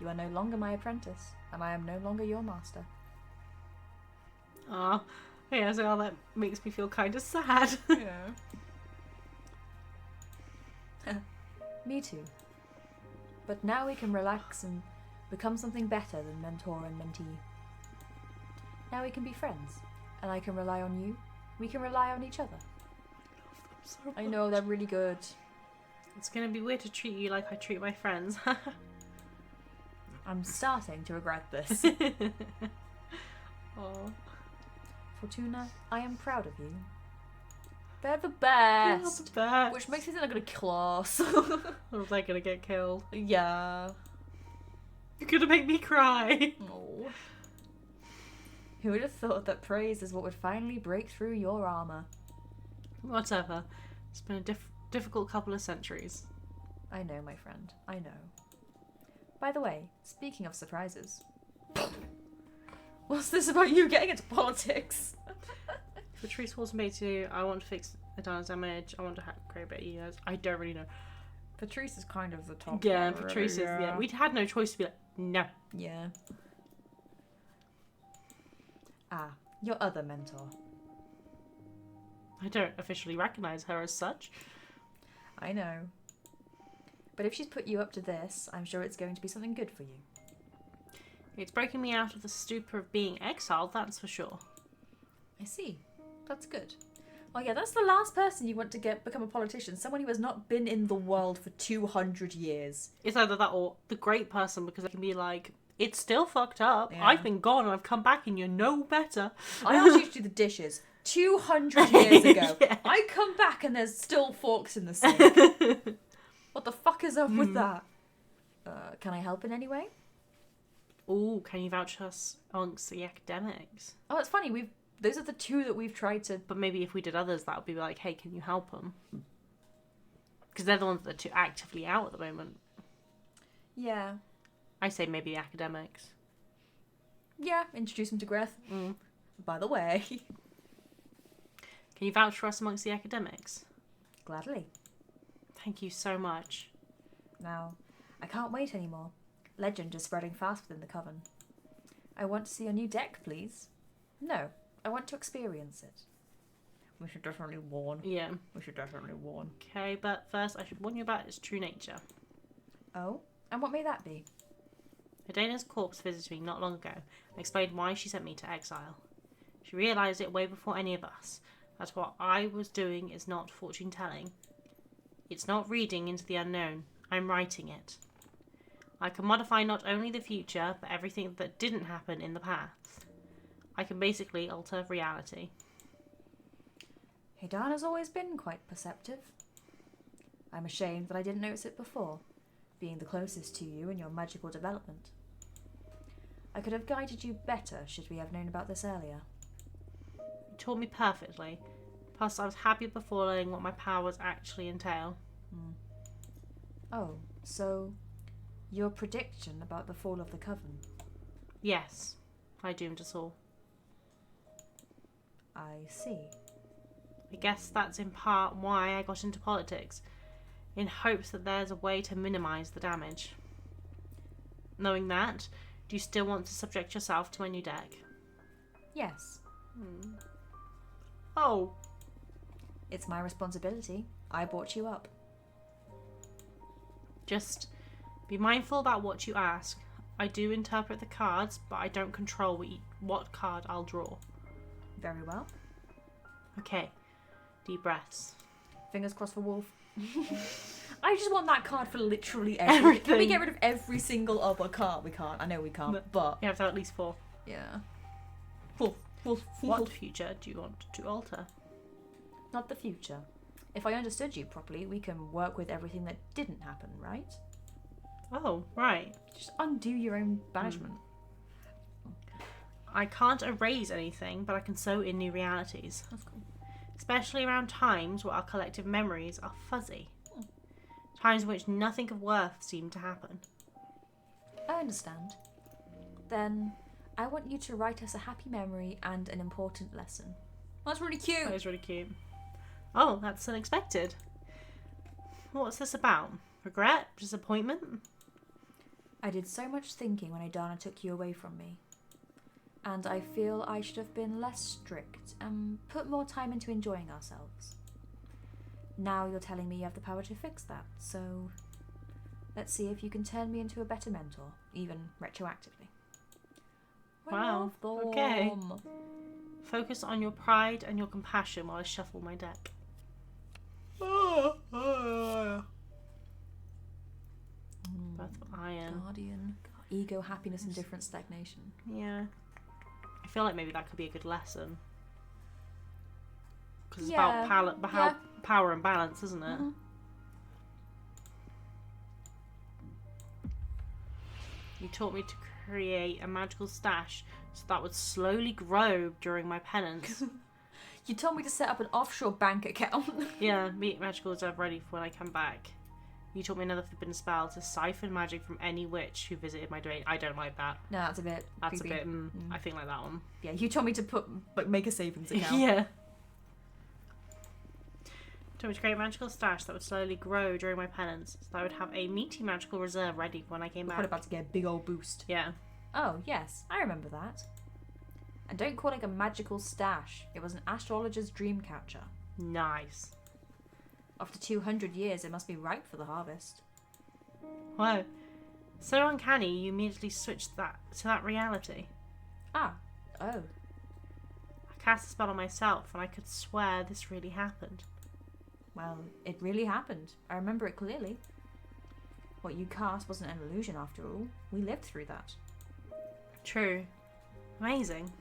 You are no longer my apprentice, and I am no longer your master. Ah, yeah, so that makes me feel kind of sad. Yeah. Me too. But now we can relax and become something better than mentor and mentee. Now we can be friends, and I can rely on you. We can rely on each other. So I know, they're really good. It's gonna be weird to treat you like I treat my friends. I'm starting to regret this. Oh. Fortuna, I am proud of you. They're the best. You're the best. Which makes me think I'm gonna kill us. Or they're gonna get killed. Yeah. You're gonna make me cry. Oh. Who would have thought that praise is what would finally break through your armour? Whatever. It's been a difficult couple of centuries. I know, my friend. I know. By the way, speaking of surprises. What's this about you getting into politics? For Patrice Walton made to, I want to fix Adana's damage. I want to create better units. I don't really know. Patrice is kind of the top. Yeah, one, Patrice really, is. Yeah, we'd had no choice to be like, no. Yeah. Ah, your other mentor. I don't officially recognise her as such. I know. But if she's put you up to this, I'm sure it's going to be something good for you. It's breaking me out of the stupor of being exiled, that's for sure. I see. That's good. Oh yeah, that's the last person you want to become a politician. Someone who has not been in the world for 200 years. It's either that or the great person, because they can be like, it's still fucked up. Yeah. I've been gone and I've come back and you're no better. I asked you to do the dishes 200 years ago. Yeah. I come back and there's still forks in the sink. What the fuck is up with that? Can I help in any way? Ooh, can you vouch us amongst the academics? Oh, it's funny. Those are the two that we've tried to. But maybe if we did others, that would be like, hey, can you help them? Because they're the ones that are too actively out at the moment. Yeah. I say maybe academics. Yeah, introduce them to Greth. By the way. Can you vouch for us amongst the academics? Gladly. Thank you so much. Now, I can't wait anymore. Legend is spreading fast within the coven. I want to see your new deck, please. No, I want to experience it. We should definitely warn. Yeah. We should definitely warn. Okay, but first I should warn you about its true nature. Oh? And what may that be? Helena's corpse visited me not long ago and explained why she sent me to exile. She realised it way before any of us. That what I was doing is not fortune-telling. It's not reading into the unknown. I'm writing it. I can modify not only the future, but everything that didn't happen in the past. I can basically alter reality. Hedana's always been quite perceptive. I'm ashamed that I didn't notice it before, being the closest to you in your magical development. I could have guided you better should we have known about this earlier. You taught me perfectly. Plus, I was happy before learning what my powers actually entail. Oh, so your prediction about the fall of the coven? Yes, I doomed us all. I see. I guess that's in part why I got into politics, in hopes that there's a way to minimise the damage. Knowing that, do you still want to subject yourself to my new deck? Yes. Oh. It's my responsibility. I brought you up. Just be mindful about what you ask. I do interpret the cards, but I don't control what card I'll draw. Very well. Okay. Deep breaths. Fingers crossed for Wolf. I just want that card for literally everything. Can we get rid of every single other card? We can't. I know we can't, but... You have to have at least 4. Yeah. What future do you want to alter? Not the future. If I understood you properly, we can work with everything that didn't happen, right? Oh, right. Just undo your own banishment. I can't erase anything, but I can sew in new realities. That's cool. Especially around times where our collective memories are fuzzy. Times in which nothing of worth seemed to happen. I understand. Then, I want you to write us a happy memory and an important lesson. That's really cute. That is really cute. Oh, that's unexpected. What's this about? Regret? Disappointment? I did so much thinking when Adana took you away from me. And I feel I should have been less strict and put more time into enjoying ourselves. Now you're telling me you have the power to fix that, so let's see if you can turn me into a better mentor, even retroactively. Wow, okay. Focus on your pride and your compassion while I shuffle my deck. Birth of Iron. Guardian. Ego, happiness, indifference, stagnation. Yeah. I feel like maybe that could be a good lesson. Because it's Yeah, about power and balance, isn't it? Mhm. You taught me to create a magical stash so that would slowly grow during my penance. You told me to set up an offshore bank account. Yeah, meet magical reserve ready for when I come back. You taught me another forbidden spell to siphon magic from any witch who visited my domain. I don't like that. No, that's a bit That's creepy. a bit. I think like that one. Yeah, you told me to make a savings account. Yeah. Told me to create a magical stash that would slowly grow during my penance, so that I would have a meaty magical reserve ready when I came We're back. about to get a big old boost. Yeah. Oh, yes, I remember that. And don't call it a magical stash. It was an astrologer's dream catcher. Nice. After 200 years, it must be ripe for the harvest. Wow. So uncanny, you immediately switched that to that reality. Ah, oh. I cast a spell on myself, and I could swear this really happened. Well, it really happened. I remember it clearly. What you cast wasn't an illusion after all. We lived through that. True. Amazing.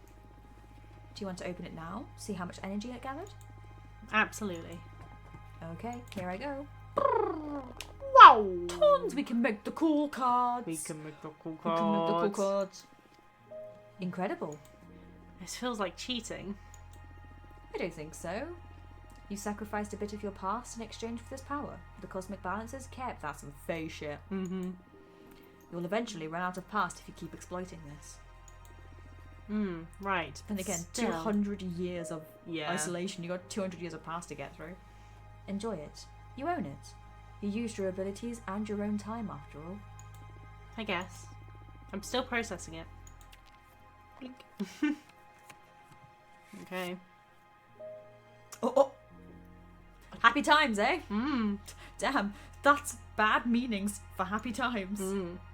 Do you want to open it now? See how much energy it gathered? Absolutely. Okay, here I go. Wow! Tons! We can make the cool cards! We can make the cool We can make the cool cards. cards. Incredible. This feels like cheating. I don't think so. You sacrificed a bit of your past in exchange for this power. The cosmic balance is kept. That's some fey shit. Mm-hmm. You'll eventually run out of past if you keep exploiting this. Right. Then again, Still. 200 years of Yeah. isolation. You got 200 years of past to get through. Enjoy it. You own it. You used your abilities and your own time after all. I guess. I'm still processing it. Blink. Okay. Oh! Happy times, eh? Damn, that's bad meanings for happy times.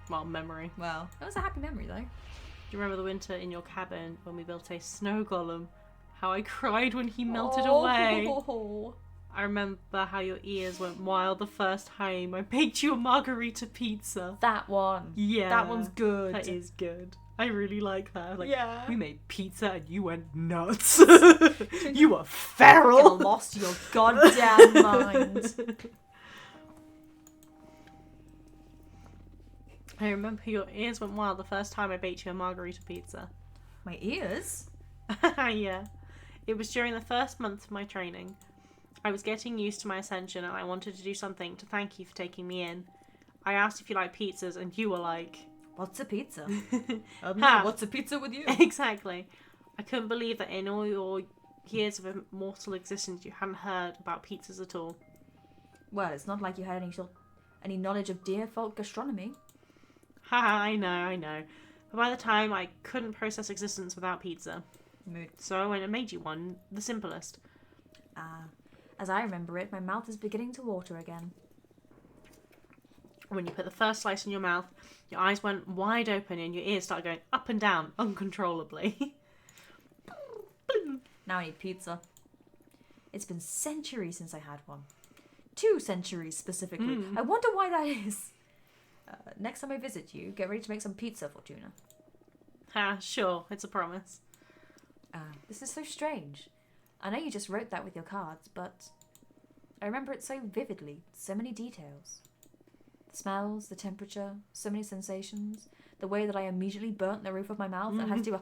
Well, memory. Well, that was a happy memory though. Do you remember the winter in your cabin when we built a snow golem? How I cried when he melted Oh. away. I remember how your ears went wild the first time I baked you a margarita pizza. That one. Yeah. That one's good. That is good. I really like that. Like, Yeah. we made pizza and you went nuts. You were You feral. lost your goddamn mind. I remember your ears went wild the first time I baked you a margarita pizza. My ears? Yeah. It was during the first month of my training. I was getting used to my ascension and I wanted to do something to thank you for taking me in. I asked if you like pizzas and you were like... What's a pizza? Ha. What's a pizza with you? Exactly. I couldn't believe that in all your years of immortal existence you hadn't heard about pizzas at all. Well, it's not like you had any knowledge of default gastronomy. Haha, I know. But by the time I couldn't process existence without pizza. Mood. So I went and made you one, the simplest. As I remember it, my mouth is beginning to water again. When you put the first slice in your mouth, your eyes went wide open and your ears started going up and down uncontrollably. Now I need pizza. It's been centuries since I had one. 2 centuries specifically. I wonder why that is. Next time I visit you, get ready to make some pizza, Fortuna. Sure, it's a promise. This is so strange. I know you just wrote that with your cards, but I remember it so vividly. So many details. The smells, the temperature, so many sensations. The way that I immediately burnt the roof of my mouth and had to do a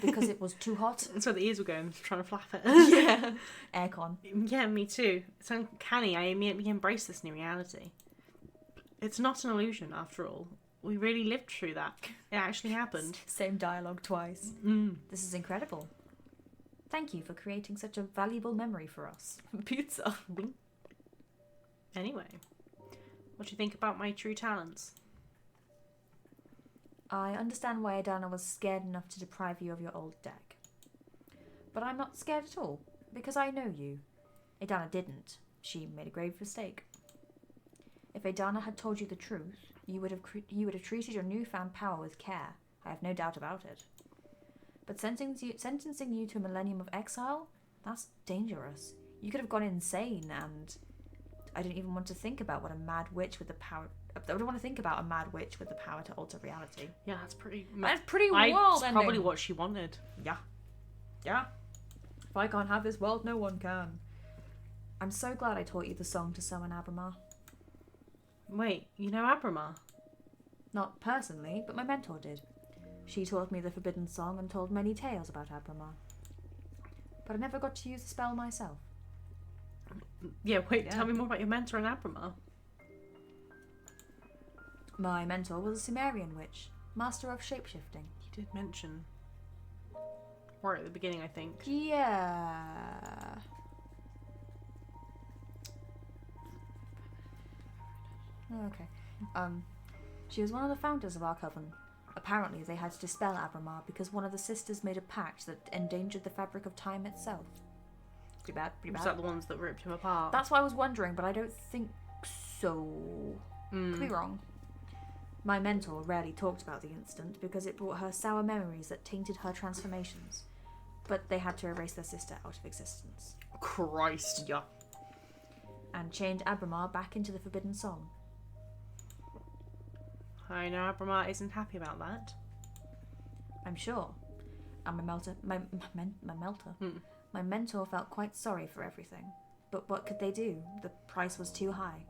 because it was too hot. That's where the ears were going, trying to flap it. Yeah. Aircon. Yeah, me too. It's uncanny. I immediately embrace this new reality. It's not an illusion, after all. We really lived through that. It actually happened. Same dialogue twice. This is incredible. Thank you for creating such a valuable memory for us. Pizza. Anyway, what do you think about my true talents? I understand why Adana was scared enough to deprive you of your old deck. But I'm not scared at all, because I know you. Adana didn't. She made a grave mistake. If Adana had told you the truth, you would have treated your newfound power with care. I have no doubt about it. But sentencing you to a millennium of exile? That's dangerous. You could have gone insane, and I don't even want to think about what a mad witch with the power... I don't want to think about a mad witch with the power to alter reality. Yeah, that's pretty... That's pretty wild. That's probably what she wanted. Yeah. If I can't have this world, no one can. I'm so glad I taught you the song to summon Abramar. Wait, you know Abramar? Not personally, but my mentor did. She taught me the forbidden song and told many tales about Abramar. But I never got to use the spell myself. Yeah, tell me more about your mentor and Abramar. My mentor was a Sumerian witch, master of shapeshifting. You did mention. Right at the beginning, I think. Yeah. Okay. She was one of the founders of our coven. Apparently, they had to dispel Abramar because one of the sisters made a pact that endangered the fabric of time itself. Pretty bad. Was that the ones that ripped him apart? That's what I was wondering, but I don't think so. Could be wrong. My mentor rarely talked about the incident because it brought her sour memories that tainted her transformations. But they had to erase their sister out of existence. Christ. Yeah. And chained Abramar back into the forbidden song. I know Abramar isn't happy about that. I'm sure. And my mentor felt quite sorry for everything. But what could they do? The price was too high.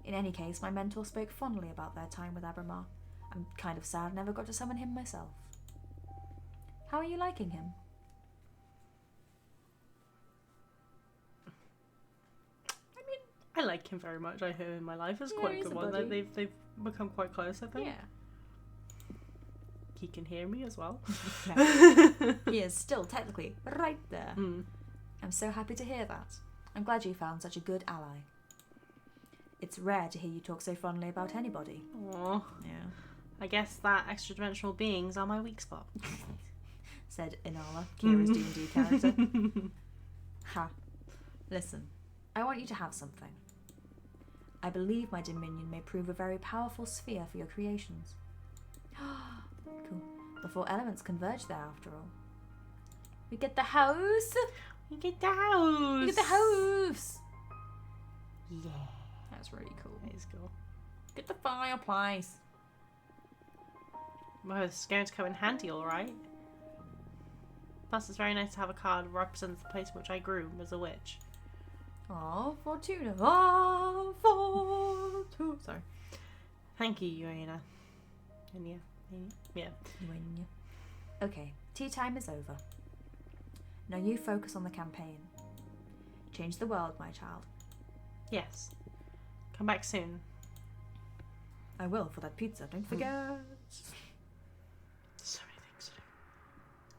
In any case, my mentor spoke fondly about their time with Abramar. I'm kind of sad I never got to summon him myself. How are you liking him? I like him very much. I hear him in my life. It's quite a good one. They've become quite close, I think. Yeah. He can hear me as well. He is still technically right there. I'm so happy to hear that. I'm glad you found such a good ally. It's rare to hear you talk so fondly about anybody. Aww. Yeah. I guess that extra-dimensional beings are my weak spot. Said Inala, Kira's D&D character. Ha. Listen, I want you to have something. I believe my dominion may prove a very powerful sphere for your creations. Cool. The 4 elements converge there, after all. We get the house! We get the house! We get the house! Yeah. That's really cool. That is cool. Get the fireplace! Well, it's going to come in handy, alright. Plus, it's very nice to have a card that represents the place in which I grew as a witch. Aw, Fortuna. Aw, Fortuna. Sorry. Thank you, Uena. Yeah. Okay, tea time is over. Now you focus on the campaign. Change the world, my child. Yes. Come back soon. I will, for that pizza, don't forget. So many things to do.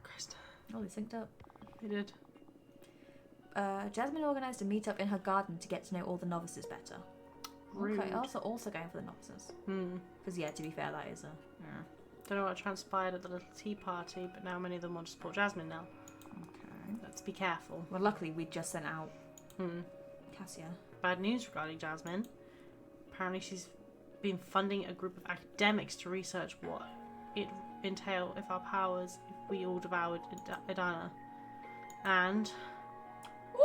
Christ. Oh, they synced up. They did. Jasmine organised a meet-up in her garden to get to know all the novices better. Rude. Okay, also going for the novices. Because, yeah, to be fair, that is a... Yeah. Don't know what transpired at the little tea party, but now many of them want to support Jasmine now. Okay. Let's be careful. Well, luckily, we just sent out Cassia. Bad news regarding Jasmine. Apparently she's been funding a group of academics to research what it entail if we all devoured Adana. And... Ooh,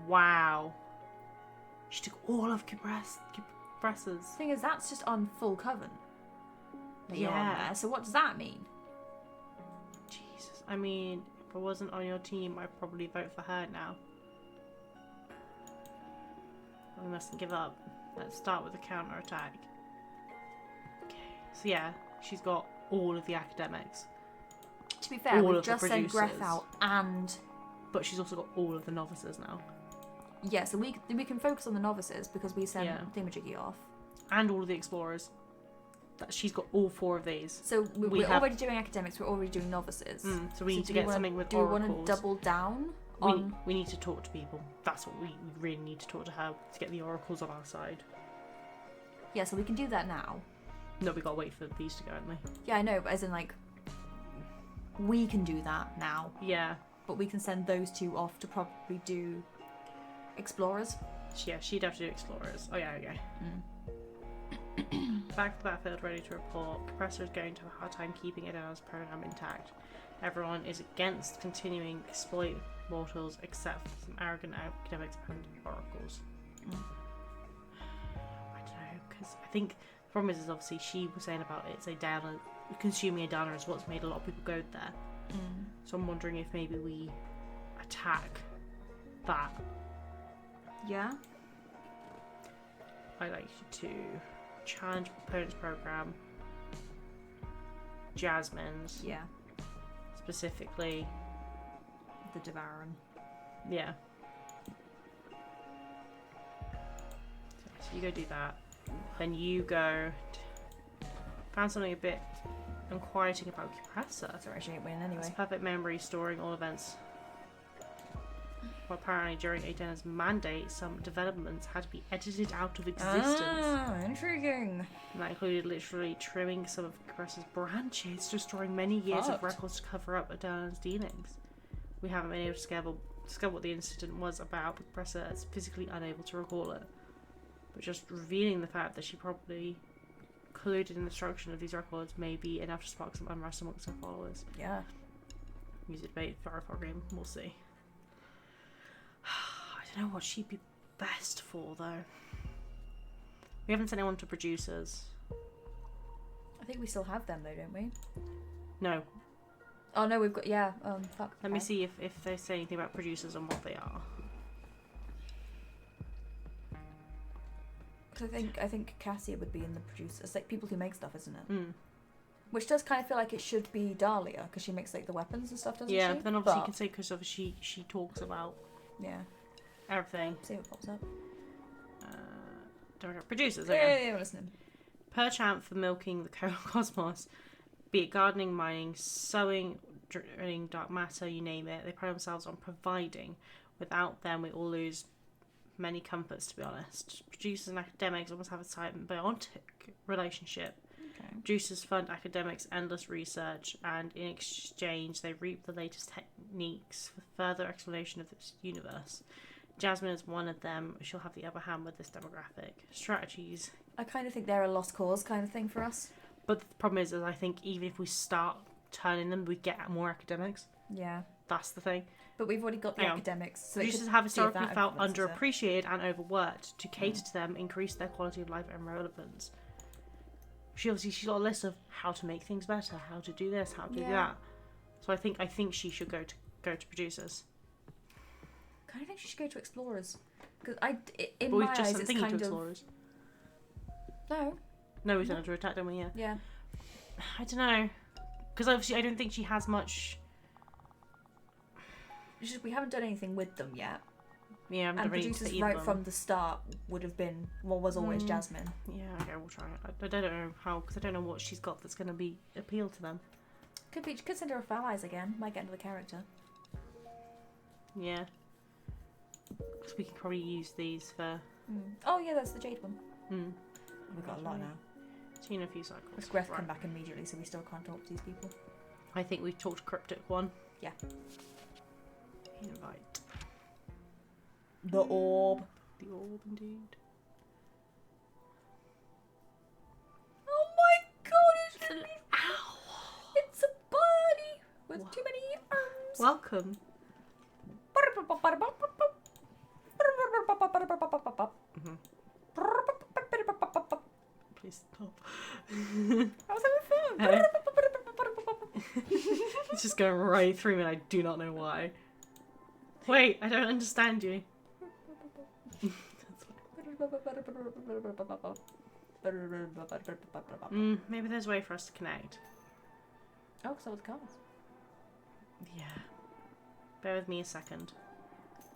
Wow. She took all of compressors. Thing is, that's just on full coven. That you're on Yeah. there. So what does that mean? Jesus. I mean, if I wasn't on your team, I'd probably vote for her now. We mustn't give up. Let's start with the counter attack. Okay. So yeah, she's got all of the academics. To be fair, All we've of the just sent Greth producers. out and... But she's also got all of the novices now. Yeah, so we can focus on the novices because we sent Yeah. Thingamajiggy off. And all of the explorers. She's got all 4 of these. So We we're have- already doing academics, we're already doing novices. So we need to do we get wanna- something with Do we oracles. want to double down on... We need to talk to people. That's what we really need to talk to her to get the oracles on our side. Yeah, so we can do that now. No, we gotta wait for these to go, haven't we? Yeah, I know, but as in, like... We can do that now. Yeah. But we can send those 2 off to probably do... Explorers. Yeah, she'd have to do explorers. Oh yeah, okay. Back to the battlefield, ready to report. Compressor is going to have a hard time keeping Adana's program intact. Everyone is against continuing exploit mortals except for some arrogant academics and oracles. I don't know, because I think the problem is obviously she was saying about it's Adana, consuming Adana is what's made a lot of people go there. So I'm wondering if maybe we attack that. Yeah? I'd like you to challenge opponent's program, Jasmine's, Yeah. specifically. The Devourin. Yeah. So you go do that. Then you go. Found something a bit unquieting about Compressor. Sorry, she ain't winning It's anyway. perfect memory storing all events. Well, apparently during Adana's mandate, some developments had to be edited out of existence. Ah, intriguing. And that included literally trimming some of Compressor's branches, destroying many years of Fucked. records to cover up Adana's dealings. We haven't been able to discover what the incident was about, but Compressor is physically unable to recall it. But just revealing the fact that she probably colluded in the destruction of these records may be enough to spark some unrest amongst her followers. Yeah. Use a debate for our game, we'll see. I don't know what she'd be best for though. We haven't sent anyone to producers. I think we still have them though, don't we? No. Oh no, we've got... Yeah, fuck. Let me see if they say anything about producers and what they are. Because I think Cassia would be in the producers. It's like people who make stuff, isn't it? Mm. Which does kind of feel like it should be Dahlia, because she makes like the weapons and stuff, doesn't she? Yeah, but then obviously you can say because obviously she talks about Yeah. everything. See what pops up. Producers, Yeah, okay. yeah, listening. Perchance for milking the cosmos, be it gardening, mining, sowing, drilling, dark matter, you name it, they pride themselves on providing. Without them, we all lose many comforts, to be honest. Producers and academics almost have a symbiotic relationship. Okay. Producers fund academics' endless research, and in exchange, they reap the latest techniques for further exploration of this universe. Jasmine is one of them. She'll have the upper hand with this demographic. Strategies. I kind of think they're a lost cause kind of thing for us. But the problem is I think even if we start turning them, we get more academics. Yeah. That's the thing. But we've already got the Hang on. academics. So Producers have historically felt underappreciated and overworked. To cater to them, increase their quality of life and relevance. She's got a list of how to make things better, how to do this, how to do that. So I think she should go to producers. I think she should go to explorers. Because in But my we've just eyes, sent it's thingy kind to of... explorers. No. No, we sent her to attack, don't we? Yeah. Yeah. I don't know, because obviously I don't think she has much. It's just we haven't done anything with them yet. Yeah, I'm And ready to producers eat right them. from the start would have been, well, was always Jasmine. Yeah, okay, we'll try it. I don't know how, because I don't know what she's got that's going to be appeal to them. Could send her off allies again. Might get into the character. Yeah. Because we can probably use these for. Oh yeah, that's the Jade one. We've got a lot now. Seen a few cycles. Let's Greth come back immediately, so we still can't talk to these people. I think we've talked Cryptic one. Yeah. Invite. The orb. The orb, indeed. Oh my god, it's An owl. it's a body with too many arms. Welcome. Please stop. I was having fun. Hey. It's just going right through me and I do not know why. Wait, I don't understand you. Maybe there's a way for us to connect. Oh, so with cards. Yeah. Bear with me a second.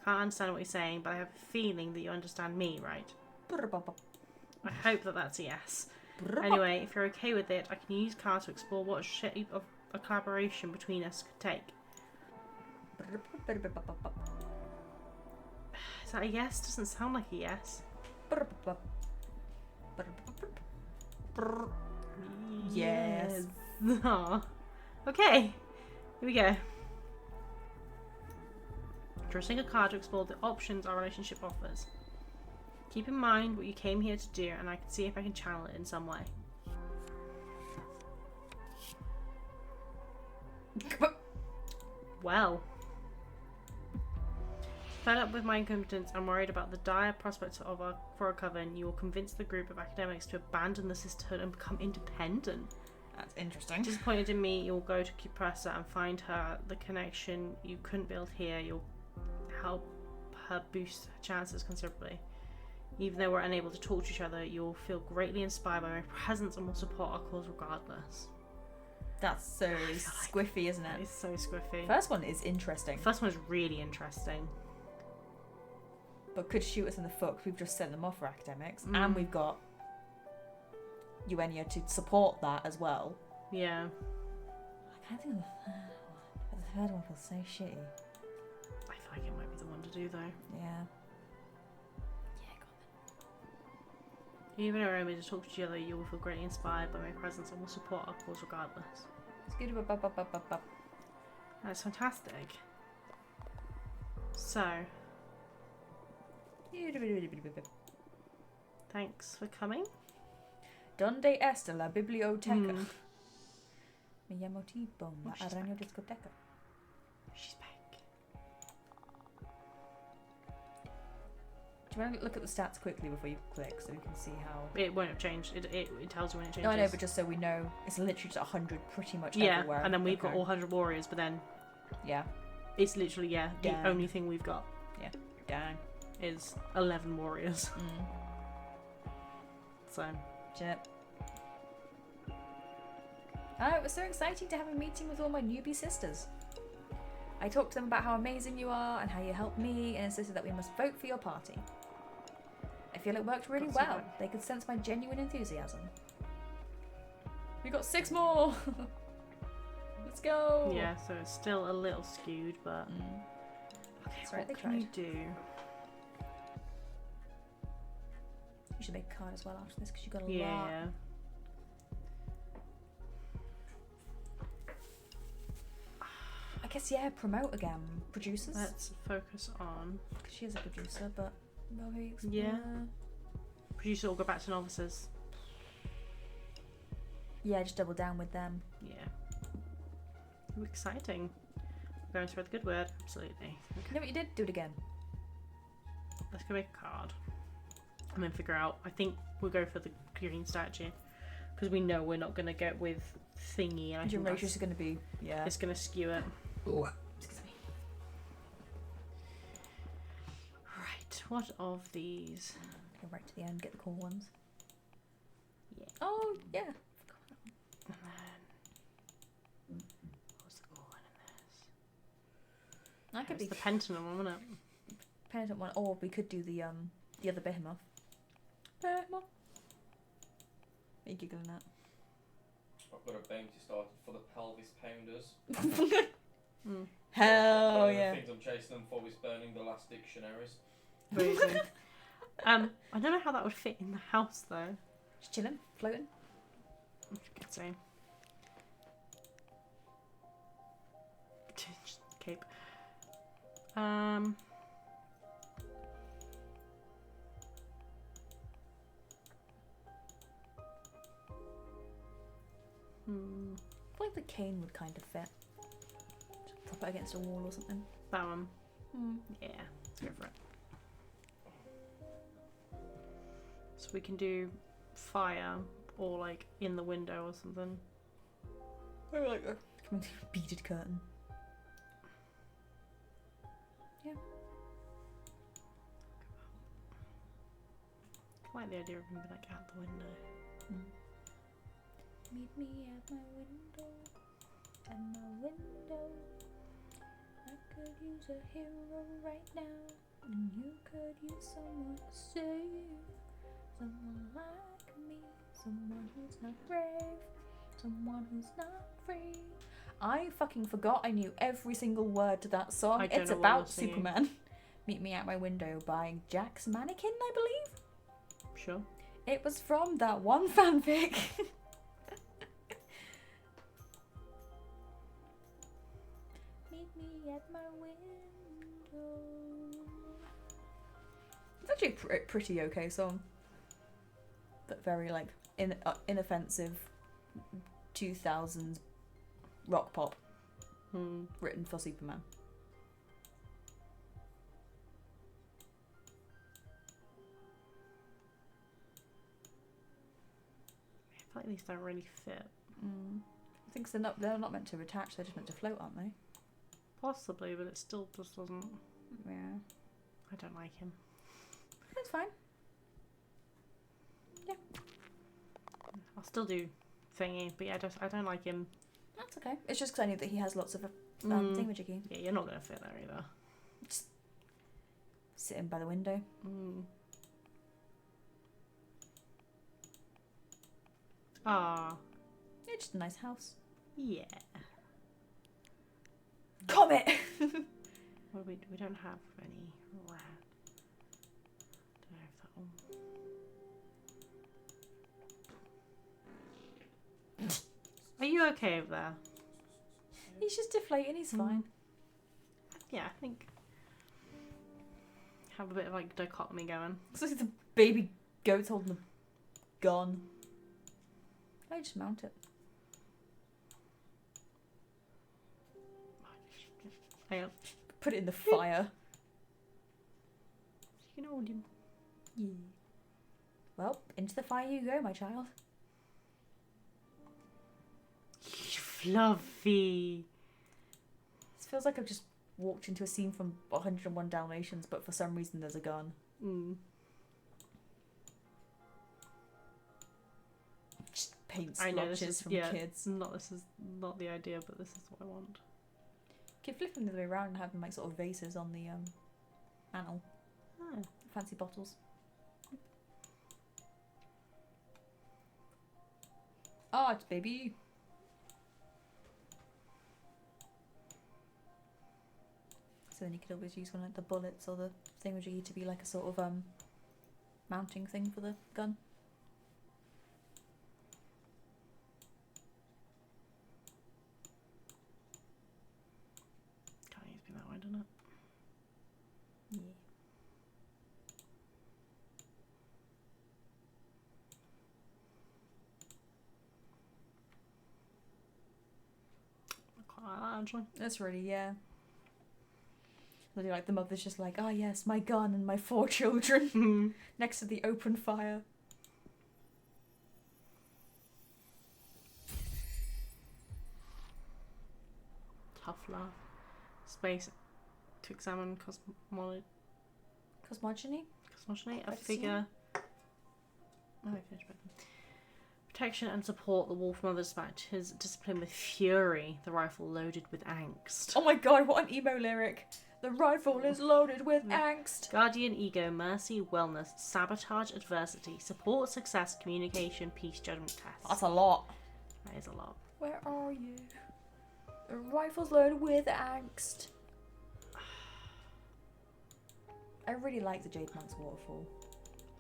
Can't understand what you're saying, but I have a feeling that you understand me, right? I hope that that's a yes. Anyway, if you're okay with it, I can use cards to explore what shape of a collaboration between us could take. Is that a yes? Doesn't sound like a yes. Yes. Aw. Okay. Here we go. Draw a single card to explore the options our relationship offers. Keep in mind what you came here to do, and I can see if I can channel it in some way. Well. Fed up with my incompetence and worried about the dire prospects for our coven, you will convince the group of academics to abandon the Sisterhood and become independent. That's interesting. Disappointed in me, you'll go to Cupressa and find her the connection you couldn't build here. You'll help her boost her chances considerably. Even though we're unable to talk to each other, you'll feel greatly inspired by my presence and will support our cause regardless. That's so squiffy, isn't it? It's so squiffy. First one is interesting. First one is really interesting. But could shoot us in the foot because we've just sent them off for academics. And we've got Eugenia to support that as well. Yeah. I can't think of the third one. But the third one feels so shitty. I feel like it might be the one to do though. Yeah. Even though we're able to talk to each other, you will feel greatly inspired by my presence and will support our cause regardless. It's good. That's fantastic. So, thanks for coming. Donde está la biblioteca? Me llamo T-Bone, la she's araña back. discoteca. She's back. Do you want to look at the stats quickly before you click so we can see how... It won't have changed. It tells you when it changes. No, I know, but just so we know, it's literally just 100 pretty much everywhere. Yeah, and then we've got all 100 warriors, but then Yeah. it's literally, the Damn. only thing we've got Dang. is 11 warriors. So, Shit. Oh, it was so exciting to have a meeting with all my newbie sisters. I talked to them about how amazing you are and how you helped me and insisted that we must vote for your party. I feel it worked really That's well. right. They could sense my genuine enthusiasm. We got 6 more! Let's go! yeah, so it's still a little skewed, but... Okay, That's right, what they can you tried. do? You should make a card as well after this because you got a Yeah, lot. yeah. I guess, yeah, promote again. Producers? Let's focus on... Because she is a producer, but... Maybe explore. Yeah. Producer will go back to novices. Yeah, just double down with them. Yeah. Ooh, exciting. We're going to spread the good word. Absolutely. Okay. No, but you did do it again. Let's go make a card. And then figure out... I think we'll go for the green statue. Because we know we're not going to get with thingy. And I Your think ratios are going to be... Yeah. it's going to skew it. Ooh. Excuse me. Right. What of these? Go right to the end, get the cool ones. Yeah. Oh, yeah. And then... What's the cool one in this? That could It's be the penitent one, wasn't it? penitent one, or we could do the other behemoth. Behemoth. Are you giggling at? I've got a bounty started for the pelvis pounders. Hell One of yeah. the things I'm chasing them for is burning the last dictionaries. Amazing. I don't know how that would fit in the house though. Just chilling, floating. Could say. Cape. I feel like the cane would kind of fit. Just prop it against a wall or something. That one. Yeah, let's go for it. So we can do fire or like in the window or something. I like a beaded curtain. Yeah. I like the idea of him being like out the window. Meet me at my window. At my window. I could use a hero right now. And you could use someone to save. Someone like me. Someone who's not brave. Someone who's not free. I fucking forgot I knew every single word to that song. I don't It's know what about you're singing. Superman. Meet Me at My Window by Jack's Mannequin, I believe. Sure. It was from that one fanfic. Meet me at my window. It's actually a pretty okay song. But very like inoffensive 2000s rock pop written for Superman. I feel like these don't really fit. I think they're not meant to attach, they're just meant to float, aren't they? Possibly, but it still just doesn't. Yeah. I don't like him. That's fine. Yeah. I'll still do thingy, but yeah, I don't like him. That's okay. It's just because I knew that he has lots of thingamajiggy. Yeah, you're not gonna fit there either. Just sitting by the window. Ah. It's just a nice house. Yeah. Comet! Well, we don't have any red. Don't know if that one. Are you okay over there? He's just deflating, he's fine. Yeah, I think have a bit of like dichotomy going. Looks like the baby goat's holding the gun. I just mount it. Hang on. Put it in the fire. You can hold him. Yeah. Well, into the fire you go, my child. Fluffy. This feels like I've just walked into a scene from 101 Dalmatians, but for some reason there's a gun. Just paint splotches from kids. This is not the idea, but this is what I want. Keep flipping the other way around and having like sort of vases on the mantel. Oh. Fancy bottles. Art, baby. So then you could always use one like the bullets or the thingamajiggy to be like a sort of mounting thing for the gun. Can't use me that way, doesn't it? Yeah. I quite like that actually. That's really, yeah. Like the mother's just like, ah yes, my gun and my 4 children next to the open fire. Tough love. Space to examine Cosmogony? cosmogeny. A Let's figure. Oh, I finished with them. Protection and support the wolf mother dispatches discipline with fury. The rifle loaded with angst. Oh my god, what an emo lyric. The rifle is loaded with angst. Guardian ego, mercy, wellness, sabotage, adversity, support, success, communication, peace, judgment, test. That's a lot. That is a lot. Where are you? The rifle's loaded with angst. I really like the Jade Monk's waterfall.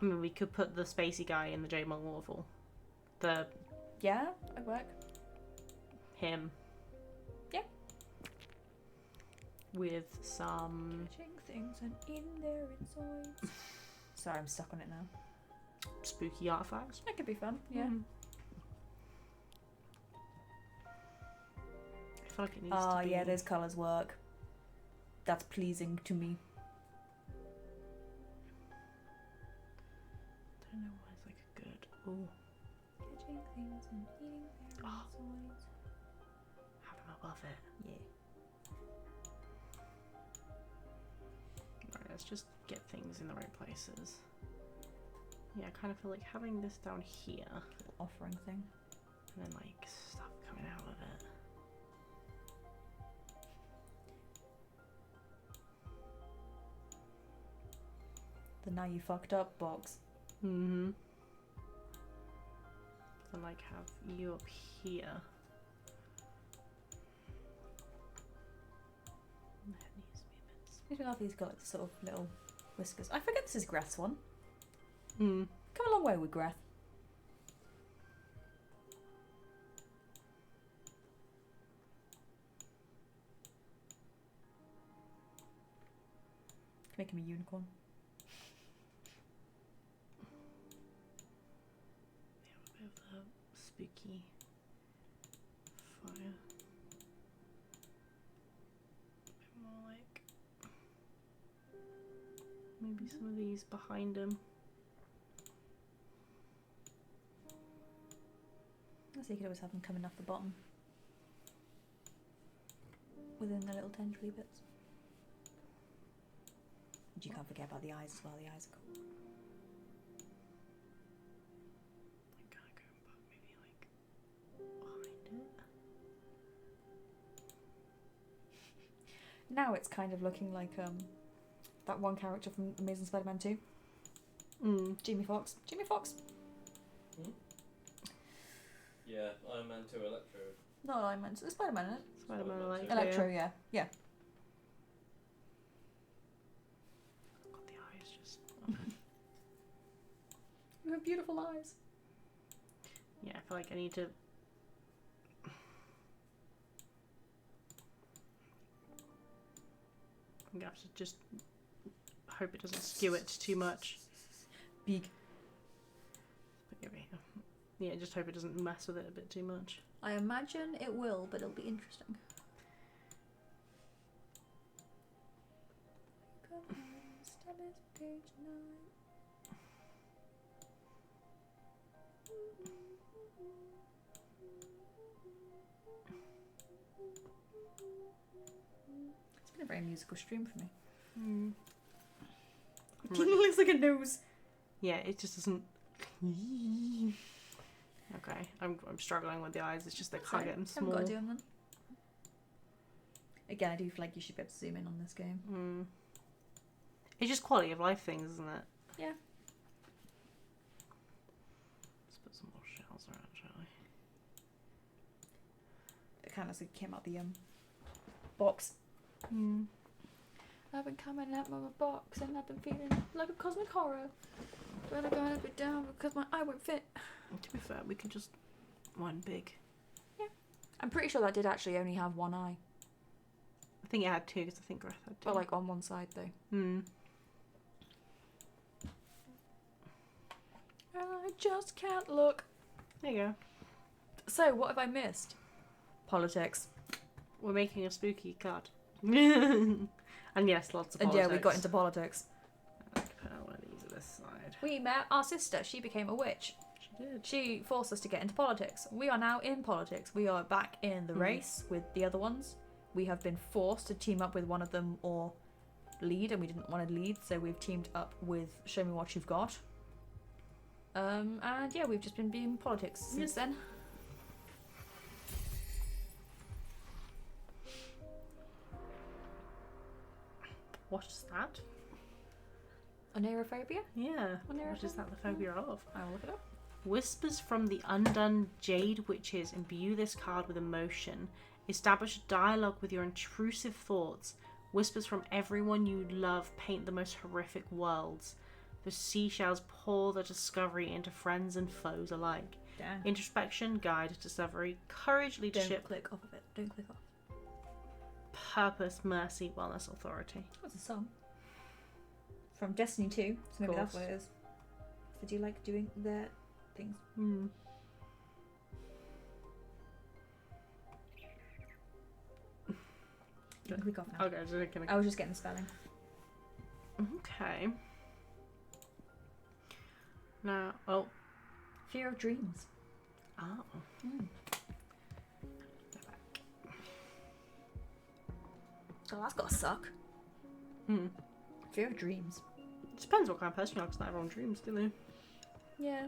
I mean, we could put the spacey guy in the Jade Monk waterfall. Yeah, I'd work. Him. Yeah. With some Catching things and in their insides. Sorry, I'm stuck on it now. spooky artifacts. That could be fun, yeah. I feel like it needs to be... yeah, those colours work. That's pleasing to me. I don't know why it's Cool. Catching things and eating their Oh. insides. Have them above it. Yeah. Right, let's just get things in the right places. Yeah, I kind of feel like having this down here, Little offering thing. and then like stuff coming out of it. The now you fucked up box. Mm-hmm. And like have you up here. And the head needs to be a bit Makes me laugh he's got like sort of little whiskers. I forget this is Greth's one. Mm. Come a long way with Greth. Make him a unicorn. Yeah, a bit of the spooky fire. A bit more like maybe some of these behind him. So you could always have them coming off the bottom. Within the little tendrily bits. And you can't forget about the eyes as well. The eyes are cool. Like kind of going back maybe like behind it. Now it's kind of looking like that one character from Amazing Spider-Man 2. Jamie Foxx. Jamie Foxx. Yeah, Iron Man 2 Electro. No, I meant Spider-Man, isn't it? Spider-Man like Electro, yeah. Yeah. Got the eyes just. You have beautiful eyes. Yeah, I feel like I need to. I'm gonna have to just hope it doesn't skew it too much. Big. But yeah, just hope it doesn't mess with it a bit too much. I imagine it will, but it'll be interesting. It's been a very musical stream for me. It looks like a nose. Yeah, it just doesn't. Okay, I'm struggling with the eyes. It's just they can't get them small. Haven't got to do them then. Again, I do feel like you should be able to zoom in on this game. It's just quality of life things, isn't it? Yeah. Let's put some more shells around, shall we? It kind of looks like it came out the box. I've been coming out of my box and I've been feeling like a cosmic horror. But I gotta be down because my eye won't fit. To be fair, we could just one big. Yeah. I'm pretty sure that did actually only have one eye. I think it had two because I think Greth had two. But like on one side though. I just can't look. There you go. So, what have I missed? Politics. We're making a spooky card. And yes, lots of And politics. yeah, we got into politics. I'll put out one of these at this side. We met our sister. She became a witch. She did. She forced us to get into politics. We are now in politics. We are back in the race with the other ones. We have been forced to team up with one of them or lead, and we didn't want to lead, so we've teamed up with Show Me What You've Got. And yeah, we've just been being politics since then. What is that? Onerophobia? Yeah. Onerophobia? What is that the phobia of? I will look it up. Whispers from the undone Jade Witches imbue this card with emotion. Establish a dialogue with your intrusive thoughts. Whispers from everyone you love paint the most horrific worlds. The seashells pour the discovery into friends and foes alike. Damn. Introspection, guide, discovery, courage, leadership, Don't click off of it. Don't click off. purpose, mercy, wellness, authority. What's the song? From Destiny 2, so maybe that's course. what it is. So do you like doing their things? You can click off now. Okay, just gonna... I was just getting the spelling. Okay. Now, oh, Fear of dreams. Oh. Oh, that's gotta suck. Fear of dreams. It depends what kind of person you are, because not everyone dreams, do they? Yeah.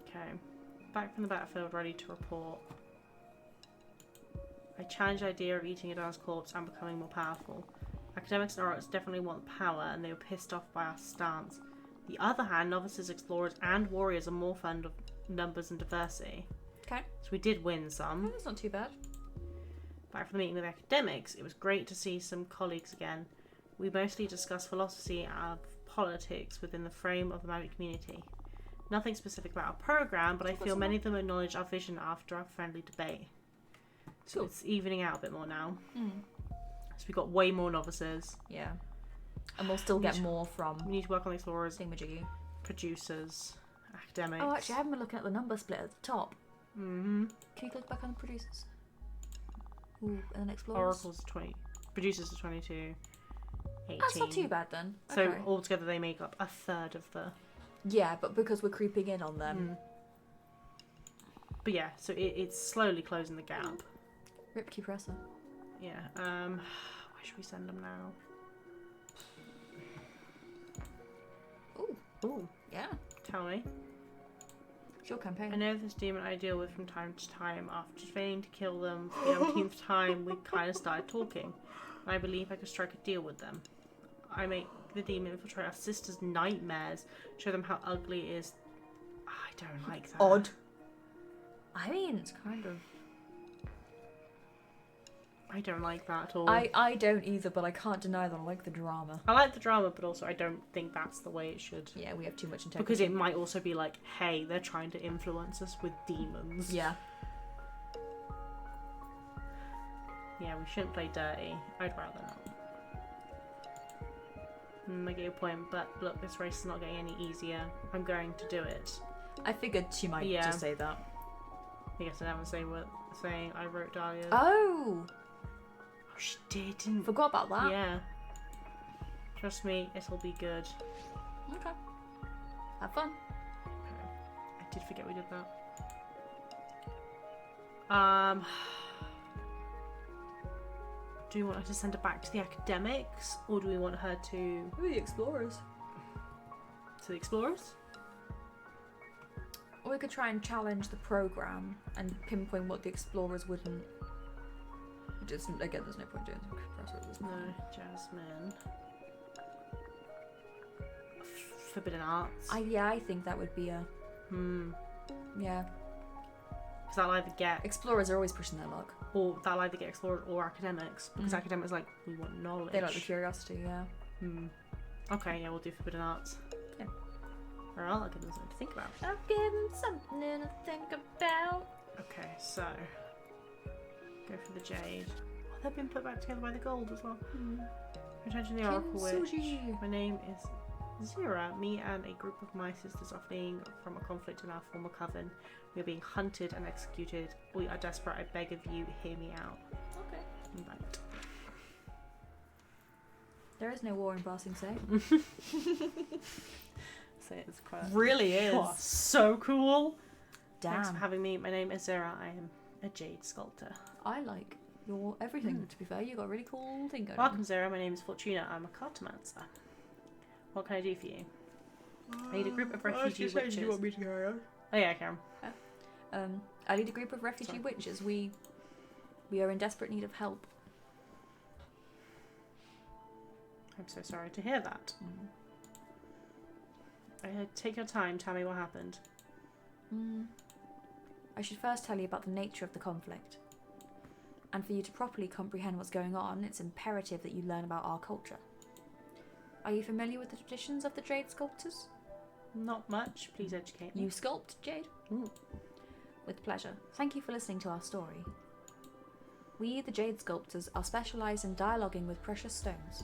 Okay. Back from the battlefield, ready to report. I challenge the idea of eating a Adana's corpse and becoming more powerful. Academics and orcs definitely want power, and they were pissed off by our stance. The other hand, novices, explorers, and warriors are more fond of numbers and diversity. Okay. So we did win some. That's not too bad. Back from the meeting with academics, it was great to see some colleagues again. We mostly discussed philosophy and politics within the frame of the magic community. Nothing specific about our program, but I feel many of them acknowledge our vision after our friendly debate. So it's evening out a bit more now. So we got way more novices. Yeah. And we'll still get more from We need to work on the explorers, thingamajiggy. producers, academics. Oh, actually, I haven't been looking at the number split at the top. Mm-hmm. Can you click back on the producers? Ooh, and then explorers. Oracles 20. Producers are 22. 18. That's not too bad then. So Okay. altogether they make up a third of the... Yeah, but because we're creeping in on them. But yeah, so it's slowly closing the gap. Rip Presser. Yeah, where should we send them now? Ooh, Ooh, yeah. tell me. It's your campaign. I know this demon I deal with from time to time. After failing to kill them for the umpteenth time, we kind of started talking. I believe I could strike a deal with them. I make the demon infiltrate our sister's nightmares, show them how ugly it is. I don't like that. Odd. I mean, it's kind of... I don't like that at all. I don't either, but I can't deny that I like the drama. I like the drama, but also I don't think that's the way it should. Yeah, we have too much integrity. Because it might also be like, hey, they're trying to influence us with demons. Yeah. Yeah, we shouldn't play dirty. I'd rather not. I get your point, but look, this race is not getting any easier. I'm going to do it. I figured she might just say that. I guess I never say what saying I wrote Dahlia. Oh! She didn't. Forgot about that. Yeah. Trust me, it'll be good. Okay. Have fun. Okay. I did forget we did that. Do we want her to send her back to the academics, or do we want her to Who are the explorers? the explorers? Or we could try and challenge the program and pinpoint what the explorers wouldn't. Again, there's no point doing the No, Jasmine. Forbidden arts. I think that would be a. Yeah. Because that'll either get Explorers are always pushing their luck. or that'll either get explorers or academics. Because academics like we want knowledge. They like the curiosity, yeah. Okay, yeah, we'll do forbidden arts. Yeah. Alright, I'll give them something to think about. I'll give them something to think about. Okay, so go for the jade. Oh, they've been put back together by the gold as well. Attention the Oracle Witch. Kintsugi. My name is Zira. Me and a group of my sisters are fleeing from a conflict in our former coven. We are being hunted and executed. We are desperate. I beg of you, hear me out. Okay. Right. There is no war in Basing Say. So it's quite Really is. Oh, so cool. Thanks for Damn. having me. My name is Zira. I am a jade sculptor. I like your everything, to be fair. You got a really cool thing going Welcome, Zira. My name is Fortuna. I'm a cartomancer. What can I do for you? I need a group of refugee witches. You want me to carry on? Oh yeah, Karen. I lead a group of refugee witches. We are in desperate need of help. I'm so sorry to hear that. Take your time. Tell me what happened. I should first tell you about the nature of the conflict. And for you to properly comprehend what's going on, it's imperative that you learn about our culture. Are you familiar with the traditions of the Jade Sculptors? Not much. Please educate me. You sculpt Jade? With pleasure. Thank you for listening to our story. We, the Jade Sculptors, are specialised in dialoguing with precious stones.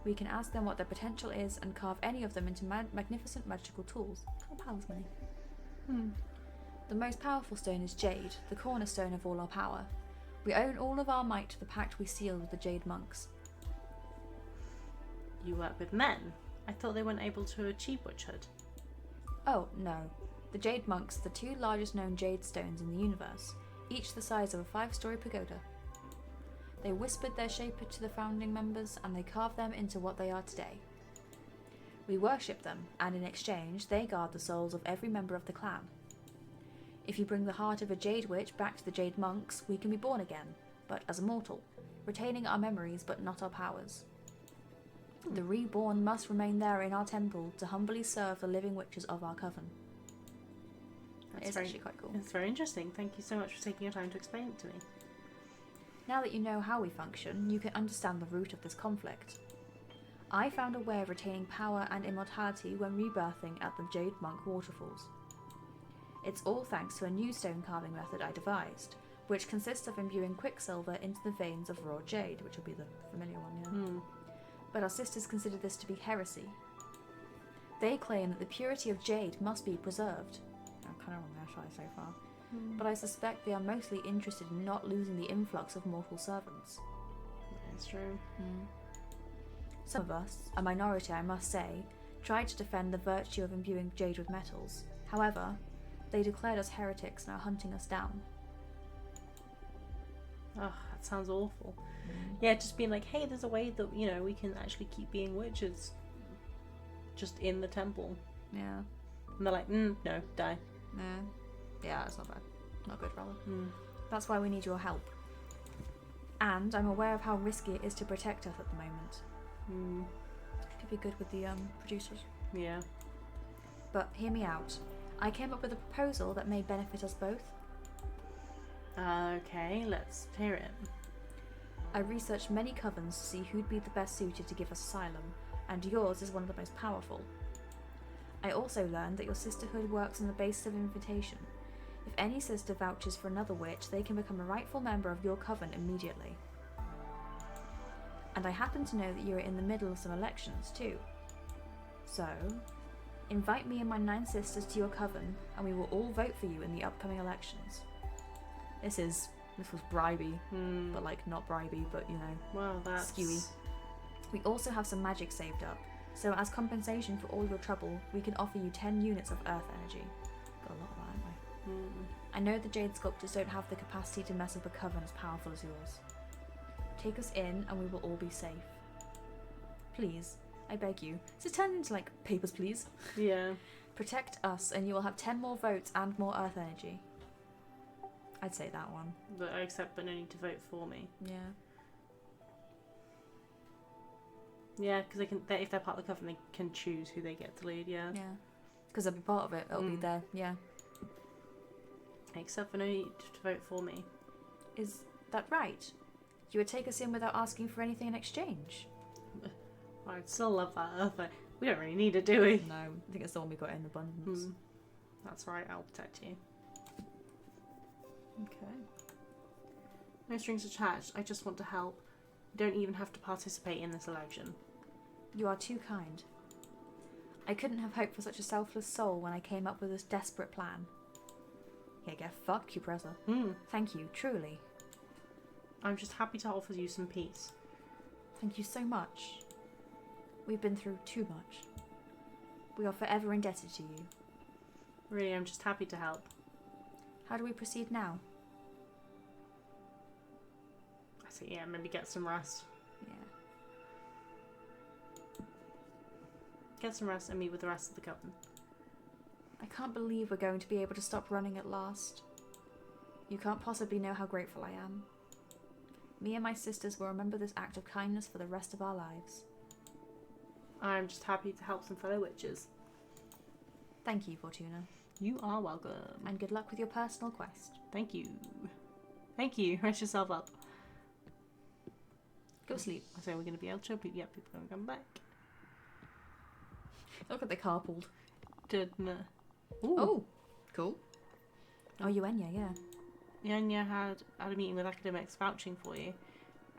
We can ask them what their potential is and carve any of them into magnificent magical tools. Kind of palace money. The most powerful stone is Jade, the cornerstone of all our power. We own all of our might to the pact we sealed with the Jade Monks. you work with men. I thought they weren't able to achieve witchhood. Oh, no. The Jade Monks are the 2 largest known jade stones in the universe, each the size of a 5-story pagoda. They whispered their shape to the founding members, and they carved them into what they are today. We worship them, and in exchange, they guard the souls of every member of the clan. If you bring the heart of a Jade Witch back to the Jade Monks, we can be born again, but as a mortal, retaining our memories but not our powers. The reborn must remain there in our temple to humbly serve the living witches of our coven. It's actually quite cool. It's very interesting. Thank you so much for taking your time to explain it to me. Now that you know how we function, you can understand the root of this conflict. I found a way of retaining power and immortality when rebirthing at the Jade Monk waterfalls. It's all thanks to a new stone carving method I devised, which consists of imbuing quicksilver into the veins of raw jade, which will be the familiar one, But our sisters consider this to be heresy. They claim that the purity of jade must be preserved. I'm kind of on their side so far. But I suspect they are mostly interested in not losing the influx of mortal servants. That's true. Some of us, a minority I must say, tried to defend the virtue of imbuing jade with metals. However, they declared us heretics and are hunting us down. Oh, that sounds awful. Yeah, just being like, hey, there's a way that, we can actually keep being witches just in the temple. Yeah. And they're like, no, die. Yeah, that's not bad. Not good, rather. That's why we need your help. And I'm aware of how risky it is to protect us at the moment. Could be good with the producers. Yeah. But hear me out. I came up with a proposal that may benefit us both. Okay, let's hear it. I researched many covens to see who'd be the best suited to give us asylum, and yours is one of the most powerful. I also learned that your sisterhood works on the basis of invitation. If any sister vouches for another witch, they can become a rightful member of your coven immediately. And I happen to know that you are in the middle of some elections too. So, invite me and my 9 sisters to your coven, and we will all vote for you in the upcoming elections. This was bribey, but not bribey, but Well, that's skewy. We also have some magic saved up, so as compensation for all your trouble, we can offer you 10 units of earth energy. Got a lot of that, haven't we? I know the Jade Sculptors don't have the capacity to mess up a coven as powerful as yours. Take us in and we will all be safe. Please, I beg you. So it turned into papers, please. Yeah. Protect us and you will have 10 more votes and more earth energy. I'd say that one. But I accept, but no need to vote for me. Yeah. Yeah, because if they're part of the coven, they can choose who they get to lead. Yeah. Yeah. Because they'll be part of it. It'll be there. Yeah. Except for no need to vote for me. Is that right? You would take us in without asking for anything in exchange? I'd still love that earth. We don't really need it, do we? No, I think it's the one we got in abundance. That's right. I'll protect you. Okay. No strings attached. I just want to help. You don't even have to participate in this election. You are too kind. I couldn't have hoped for such a selfless soul when I came up with this desperate plan. Yeah, get fucked, you presser. Thank you, truly. I'm just happy to offer you some peace. Thank you so much. We've been through too much. We are forever indebted to you. Really, I'm just happy to help. How do we proceed now? I say, yeah, maybe get some rest. Yeah. Get some rest and meet with the rest of the coven. I can't believe we're going to be able to stop running at last. You can't possibly know how grateful I am. Me and my sisters will remember this act of kindness for the rest of our lives. I'm just happy to help some fellow witches. Thank you, Fortuna. You are welcome. And good luck with your personal quest. Thank you. Thank you. Rest yourself up. Go sleep. So we're going to be able to... Yeah, people are going to come back. Look at the carpooled. Ooh. Oh, cool. Oh, Yuenya, yeah. Yanya had a meeting with academics vouching for you.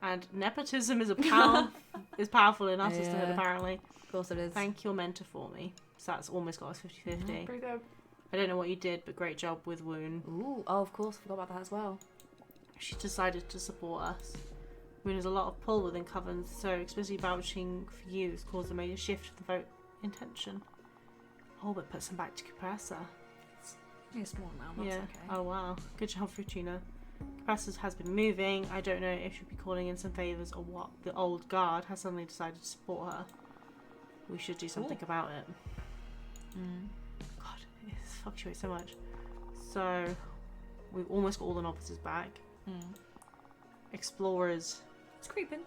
And nepotism is is powerful in our sisterhood, apparently. Of course it is. Thank your mentor for me. So that's almost got us 50-50. Pretty good. I don't know what you did, but great job with Woon. Ooh, oh, of course, I forgot about that as well. She decided to support us. I mean, there's a lot of pull within covens, so explicitly vouching for you has caused a major shift in the vote intention. Oh, but puts them back to Compressor. A small amount, that's Yeah. okay. Oh, wow. Good job, Fortuna. Compressor has been moving. I don't know if she'll be calling in some favours or what. The old guard has suddenly decided to support her. We should do something about it. God, it fluctuates so much. So, we've almost got all the novices back. Explorers. It's creeping.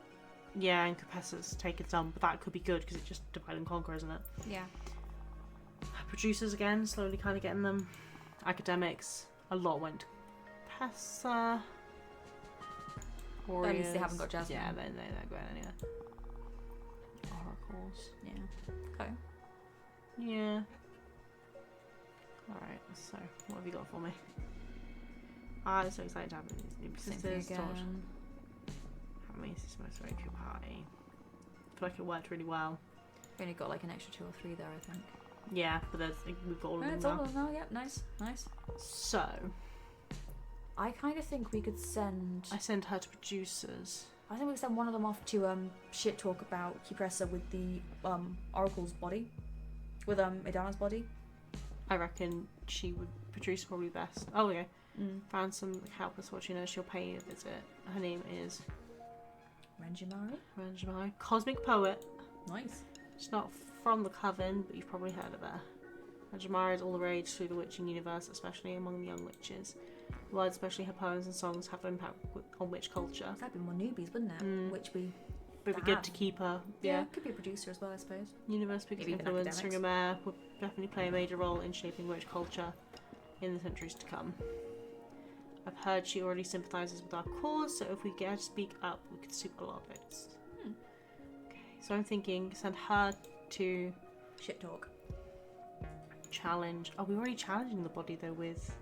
Yeah, and Compressor's taken some, but that could be good because it's just divide and conquer, isn't it? Yeah. Producers again, slowly kind of getting them. Academics, a lot went to Compressor. At least they haven't got Jasmine. Yeah, they're not going anywhere. Oracles. Yeah. Okay. Yeah. Alright, so what have you got for me? I'm so excited to have these new sisters. Same How again. many sisters most very cool party? I feel like it worked really well. We only got like an extra 2 or 3 there, I think. Yeah, but we've got all of them It's now. all of them now, yep, nice, nice. So, I kind of think we could send... I send her to producers. I think we could send one of them off to shit talk about Compressor with the Oracle's body. With Idana's body. I reckon she would produce probably best. Oh, okay. Found some help us watching her. She'll pay you a visit. Her name is Ranjimari. Cosmic Poet. Nice. She's not from the Coven, but you've probably heard of her. Ranjimari is all the rage through the witching universe, especially among the young witches. Words, especially her poems and songs, have an impact on witch culture. That'd be more newbies, wouldn't it? Which we... But it'd be good to keep her. Yeah. Could be a producer as well, I suppose. Universe biggest Maybe even influence, academics. Ring of Mare would definitely play a major role in shaping witch culture in the centuries to come. I've heard she already sympathises with our cause, so if we get her to speak up, we could sweep a lot of votes. Okay, so I'm thinking send her to Shit talk. challenge. Oh, we're already challenging the body though with.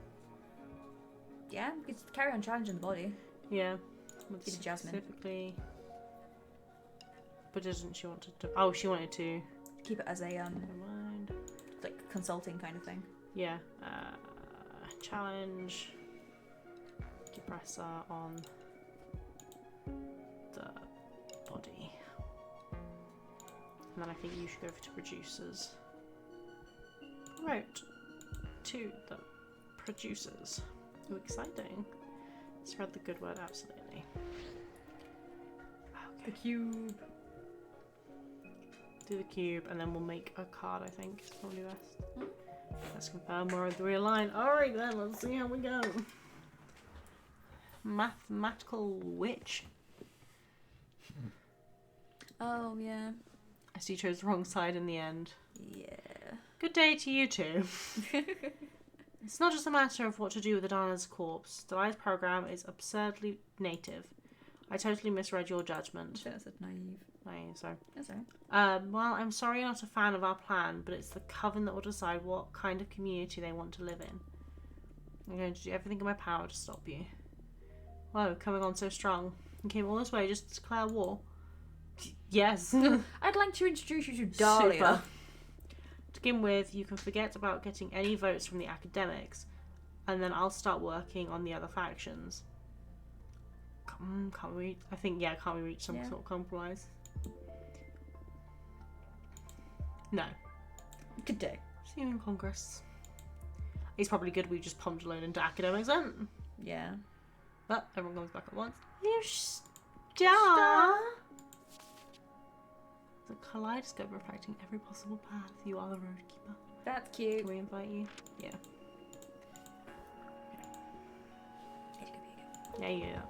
Yeah, we could carry on challenging the body. Yeah. With Give it Jasmine. specifically. But doesn't she want to do... Oh, she wanted to. Keep it as a Never mind. like consulting kind of thing. Yeah. Challenge. Compressor on the body. And then I think you should go to producers. Right. To the producers. Oh, exciting. Spread the good word, absolutely. Okay. The cube. Do the cube, and then we'll make a card, I think. It's probably best. Let's confirm we're at the real line. Alright then, let's see how we go. Mathematical witch. Oh, yeah. I see you chose the wrong side in the end. Yeah. Good day to you two. It's not just a matter of what to do with Adana's corpse. Delilah's program is absurdly native. I totally misread your judgment. That's naive. Sorry. That's alright. Well, I'm sorry you're not a fan of our plan, but it's the Coven that will decide what kind of community they want to live in. I'm going to do everything in my power to stop you. Whoa, coming on so strong. You came all this way just to declare war? Yes. I'd like to introduce you to Dahlia. Super. To begin with, you can forget about getting any votes from the academics, and then I'll start working on the other factions. Can't we? I think, yeah, can't we reach some sort of compromise? No. Good day. See you in Congress. It's probably good we just pumped alone into academics then. Yeah. But everyone comes back at once. You star! The kaleidoscope reflecting every possible path. You are the road keeper. That's cute. Can we invite you? Yeah. Yeah, yeah.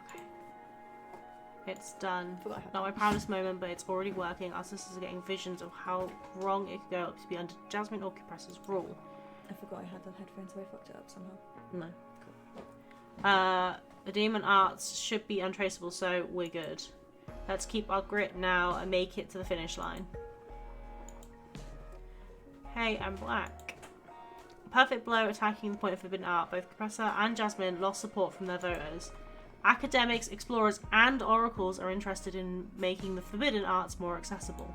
Okay. It's done. Not my proudest moment, but it's already working. Our sisters are getting visions of how wrong it could go up to be under Jasmine or Compressor's rule. I forgot I had the headphones, so I fucked it up somehow. No. The demon arts should be untraceable, so we're good. Let's keep our grit now and make it to the finish line. Hey, I'm Black. Perfect blow attacking the point of forbidden art. Both Compressor and Jasmine lost support from their voters. Academics, explorers, and oracles are interested in making the forbidden arts more accessible.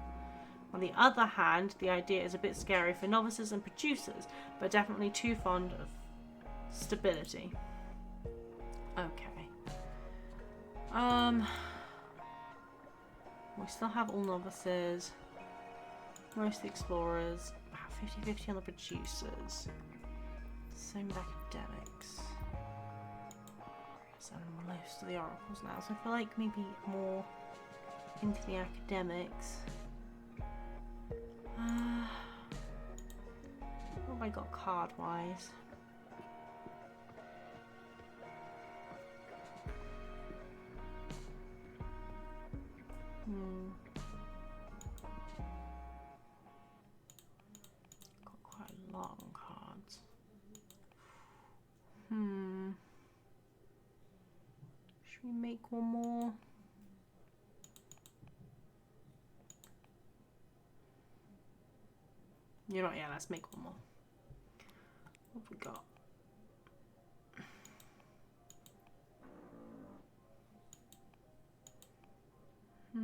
On the other hand, the idea is a bit scary for novices and producers, but definitely too fond of stability. Okay. We still have all novices. Most of the explorers. About 50-50 on the producers. Same with academics. So most of the oracles now. So I feel like maybe more into the academics. What have I got card-wise? Got quite a lot on cards. Should we make one more? You know what, yeah, let's make one more. What have we got? I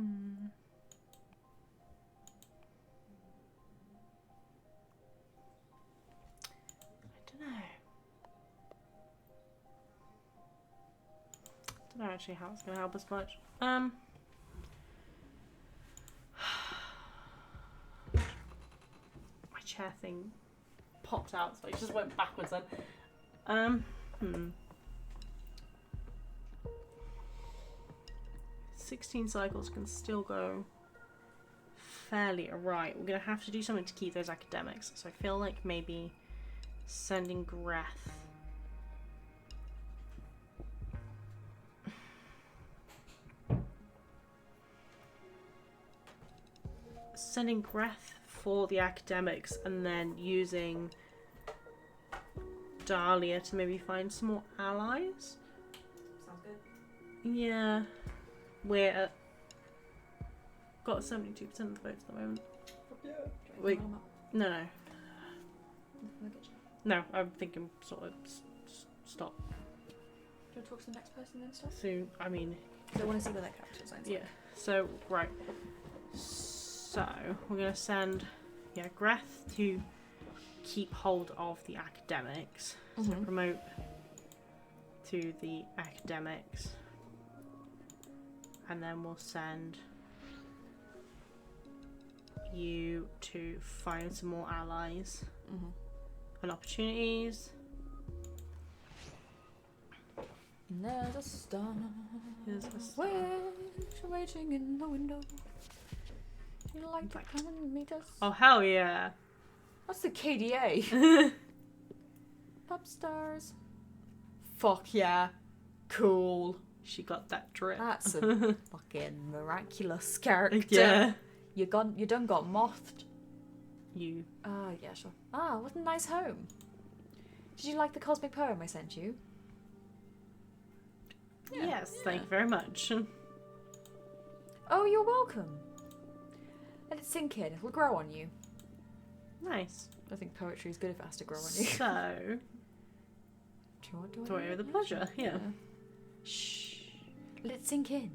don't know actually how it's going to help us much. My chair thing popped out, so I just went backwards then. 16 cycles can still go fairly alright. We're going to have to do something to keep those academics. So I feel like maybe sending Greth. Sending Greth for the academics and then using Dahlia to maybe find some more allies. Sounds good. Yeah. We're got 72% of the votes at the moment. Yeah. Wait. No. In the kitchen. No, I'm thinking sort of stop Do you want to talk to the next person then stuff? soon. I mean, I want to see what their character designs yeah. So, right. So, we're going to send, Greth to keep hold of the academics. So, promote to the academics. And then we'll send you to find some more allies and opportunities. And there's a star. Here's a star. Waiting in the window. You like to come and meet us? Oh, hell yeah. That's the KDA. Pop stars. Fuck yeah. Cool. She got that drip. That's a fucking miraculous character. Yeah. You done got mothed. You. Yeah, sure. What a nice home. Did you like the cosmic poem I sent you? Yes, thank you very much. Oh, you're welcome. Let it sink in. It'll grow on you. Nice. I think poetry is good if it has to grow on you. So, Do you want to toy with a pleasure, yeah. Shh. Let it sink in.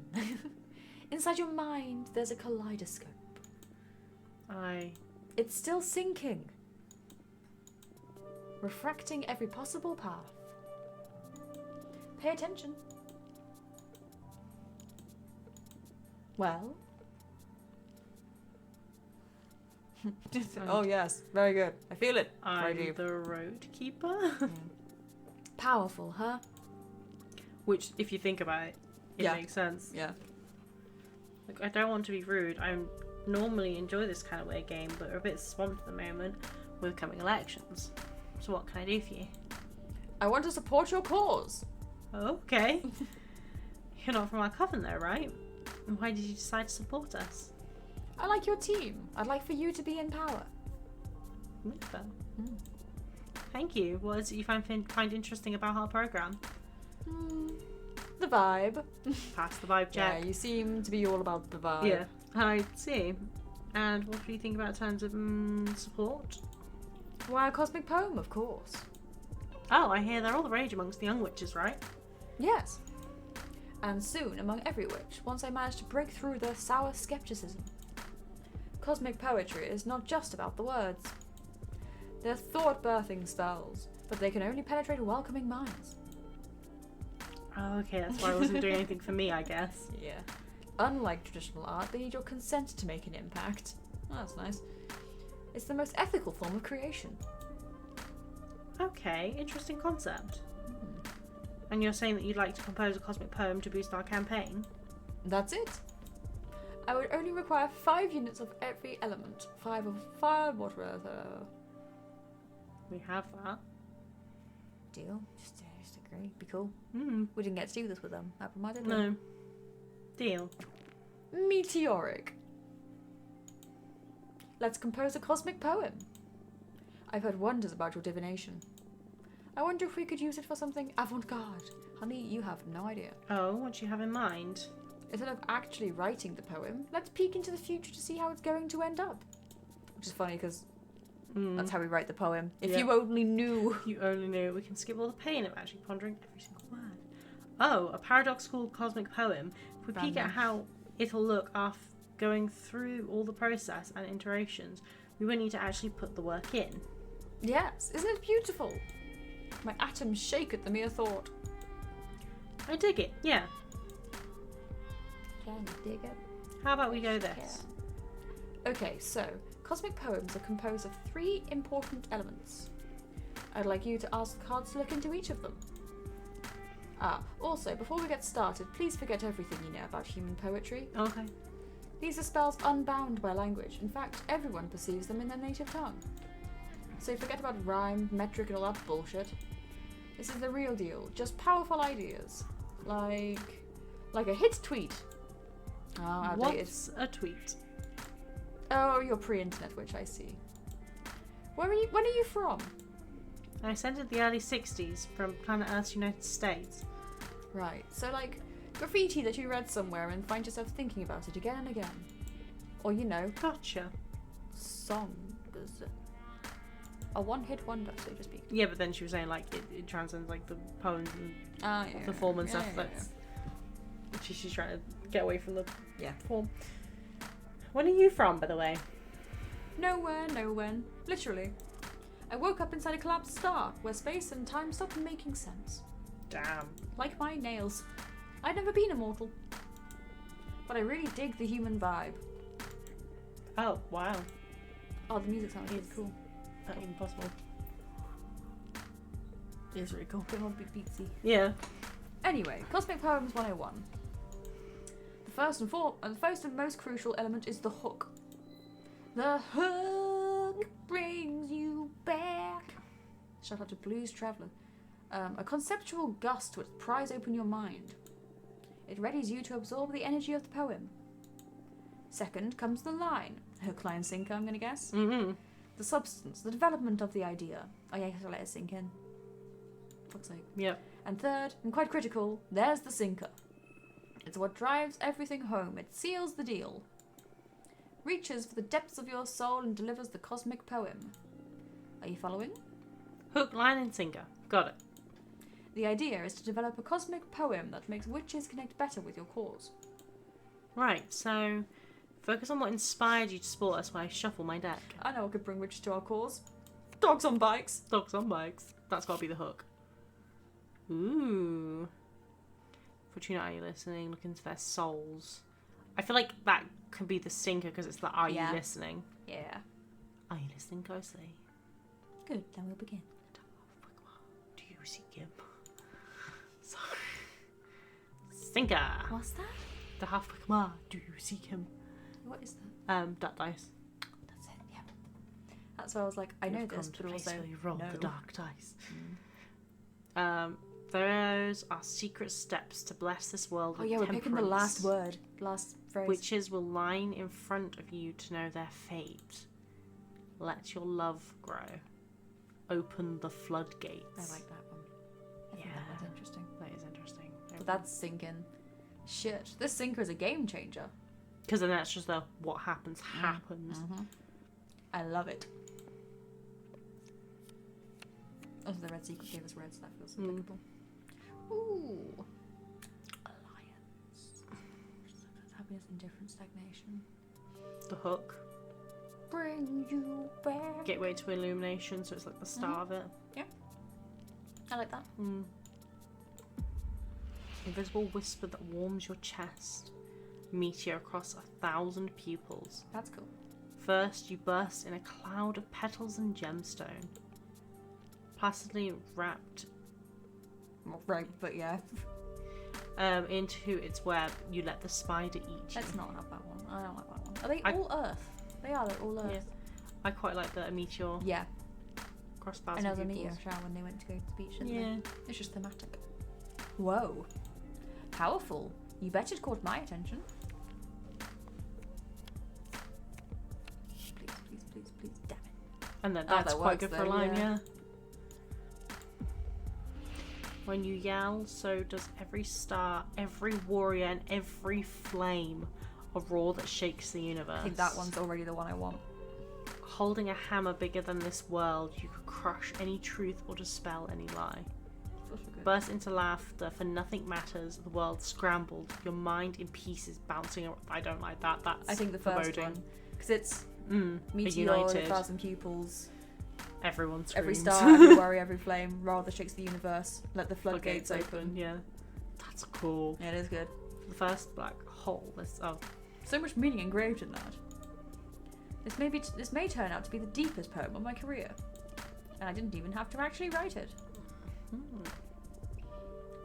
Inside your mind, there's a kaleidoscope. It's still sinking. Refracting every possible path. Pay attention. Well? Oh yes, very good. I feel it. I'm the road keeper. Powerful, huh? Which, if you think about it, it makes sense. Yeah. Like, I don't want to be rude. I normally enjoy this kind of weird game, but we're a bit swamped at the moment with coming elections. So what can I do for you? I want to support your cause. Okay. You're not from our coven though, right? Why did you decide to support us? I like your team. I'd like for you to be in power. Well, thank you. What is it you find interesting about our program? The vibe. Pass the vibe check. Yeah, you seem to be all about the vibe. Yeah, I see. And what do you think about terms of support? Why, a cosmic poem, of course. Oh, I hear they're all the rage amongst the young witches, right? Yes. And soon among every witch, once I manage to break through their sour skepticism. Cosmic poetry is not just about the words. They're thought-birthing spells, but they can only penetrate welcoming minds. Oh, okay, that's why I wasn't doing anything for me, I guess. Yeah. Unlike traditional art, they need your consent to make an impact. Oh, that's nice. It's the most ethical form of creation. Okay, interesting concept. And you're saying that you'd like to compose a cosmic poem to boost our campaign? That's it. I would only require 5 units of every element. 5 of fire, water, earth. We have that. Deal. Just agree. Be cool. Mm. We didn't get to do this with them. That reminded me. No. Deal. Meteoric. Let's compose a cosmic poem. I've heard wonders about your divination. I wonder if we could use it for something avant-garde. Honey, you have no idea. Oh, what do you have in mind? Instead of actually writing the poem, let's peek into the future to see how it's going to end up. Which is funny because that's how we write the poem. If you only knew. If you only knew. We can skip all the pain of actually pondering every single word. Oh, a paradoxical cosmic poem. If we peek at how it'll look after going through all the process and iterations, we won't need to actually put the work in. Yes, isn't it beautiful? My atoms shake at the mere thought. I dig it, yeah. Can you dig it? How about we go this? Okay, so cosmic poems are composed of 3 important elements. I'd like you to ask the cards to look into each of them. Also, before we get started, please forget everything you know about human poetry. Okay. These are spells unbound by language. In fact, everyone perceives them in their native tongue. So forget about rhyme, metric, and all that bullshit. This is the real deal. Just powerful ideas. Like a hit tweet. Oh, outdated. What's a tweet? Oh, you're pre-internet, which I see. When are you from? I sent it the early 60s from Planet Earth's United States. Right, so like graffiti that you read somewhere and find yourself thinking about it again and again. Or, Gotcha. songs. A one-hit wonder, so to speak. Yeah, but then she was saying like it transcends like the poems and the form and stuff. That's she's trying to get away from the form. When are you from, by the way? Nowhere, no when. Literally. I woke up inside a collapsed star where space and time stopped making sense. Damn. Like my nails. I'd never been immortal. But I really dig the human vibe. Oh, wow. Oh, the music sounds really cool. Not even possible. It's really cool. Bit more beatsy. Yeah. Anyway, Cosmic Poems 101. The first and most crucial element is the hook. The hook brings you back. Shout out to Blues Traveller. A conceptual gust to prise open your mind. It readies you to absorb the energy of the poem. Second comes the line. Hook, line, sinker, I'm going to guess. Mm-hmm. The substance, the development of the idea. Oh yeah, you have to let it sink in. Fuck's sake. Yep. And third, and quite critical, there's the sinker. It's what drives everything home. It seals the deal. Reaches for the depths of your soul and delivers the cosmic poem. Are you following? Hook, line, and sinker. Got it. The idea is to develop a cosmic poem that makes witches connect better with your cause. Right, so focus on what inspired you to support us while I shuffle my deck. I know what could bring witches to our cause. Dogs on bikes. Dogs on bikes. That's got to be the hook. Ooh. Fortuna, are you listening? Look into their souls. I feel like that could be the sinker because it's the are you listening? Yeah. Are you listening closely? Good, then we'll begin. Do you seek him? Sorry. Sinker. What's that? The half Pokemon. Do you seek him? What is that? Dark dice. That's it, yeah. That's why I was like, I know this, but also you roll no. the dark dice. Those are secret steps to bless this world Oh with yeah, we're picking the last word, last phrase. Witches will line in front of you to know their fate. Let your love grow. Open the floodgates. I like that one. I think that one's interesting. That is interesting. But that's sinking. Shit, this sinker is a game changer. Because then that's just what happens. Mm-hmm. I love it. Also, the red secret gave us red, so that feels applicable. Ooh. Alliance. Happiness, indifference, stagnation. The hook. Bring you back. Gateway to illumination, so it's like the start of it. Yeah. I like that. Invisible whisper that warms your chest. Meteor across 1,000 pupils. That's cool. First, you burst in a cloud of petals and gemstone. Placidly wrapped Right, but yeah. into its web, you let the spider eat you. Let's not have that one. I don't like that one. Are they all Earth? They are, they're all Earth. Yeah. I quite like the meteor Yeah. across I 1,000 know the pupils. meteor shower when they went to go to the beach, didn't Yeah. they? It's just thematic. Whoa. Powerful. You bet it caught my attention. Please, please, please, please. Damn it. And then Oh, that's that quite works good for a though, line, yeah. yeah. When you yell, so does every star, every warrior, and every flame. A roar that shakes the universe. I think that one's already the one I want. Holding a hammer bigger than this world, you could crush any truth or dispel any lie. Burst into laughter, for nothing matters. The world scrambled, your mind in pieces, bouncing around. I don't like that. That's I think the first foreboding. one. Because it's Meteor, united. 1,000 pupils, Everyone screams. every star, every worry, every flame, roar that shakes the universe, let the Floodgates floodgates open. Yeah, that's cool. Yeah, it is good. The first black hole. So much meaning engraved in that. This may turn out to be the deepest poem of my career. And I didn't even have to actually write it.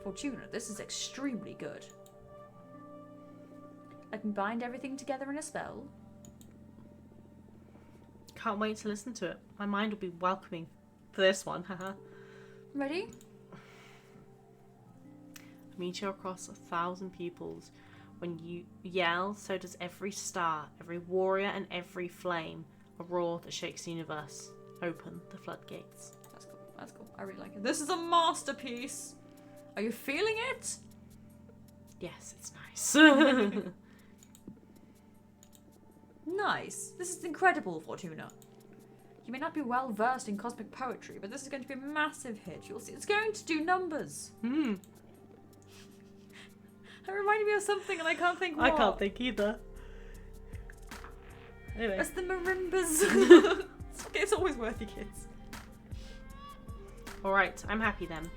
Fortuna, this is extremely good. I can bind everything together in a spell. Can't wait to listen to it. My mind will be welcoming for this one. Haha. Ready? Meteor across 1,000 pupils. When you yell, so does every star, every warrior, and every flame. A roar that shakes the universe. Open the floodgates. That's cool. That's cool. I really like it. This is a masterpiece. Are you feeling it? Yes, it's nice. Nice. This is incredible, Fortuna. You may not be well versed in cosmic poetry, but this is going to be a massive hit. You'll see. It's going to do numbers. It reminded me of something and I can't think what. I can't think either. Anyway. It's the marimbas. It's always worth it, kids. Alright, I'm happy then.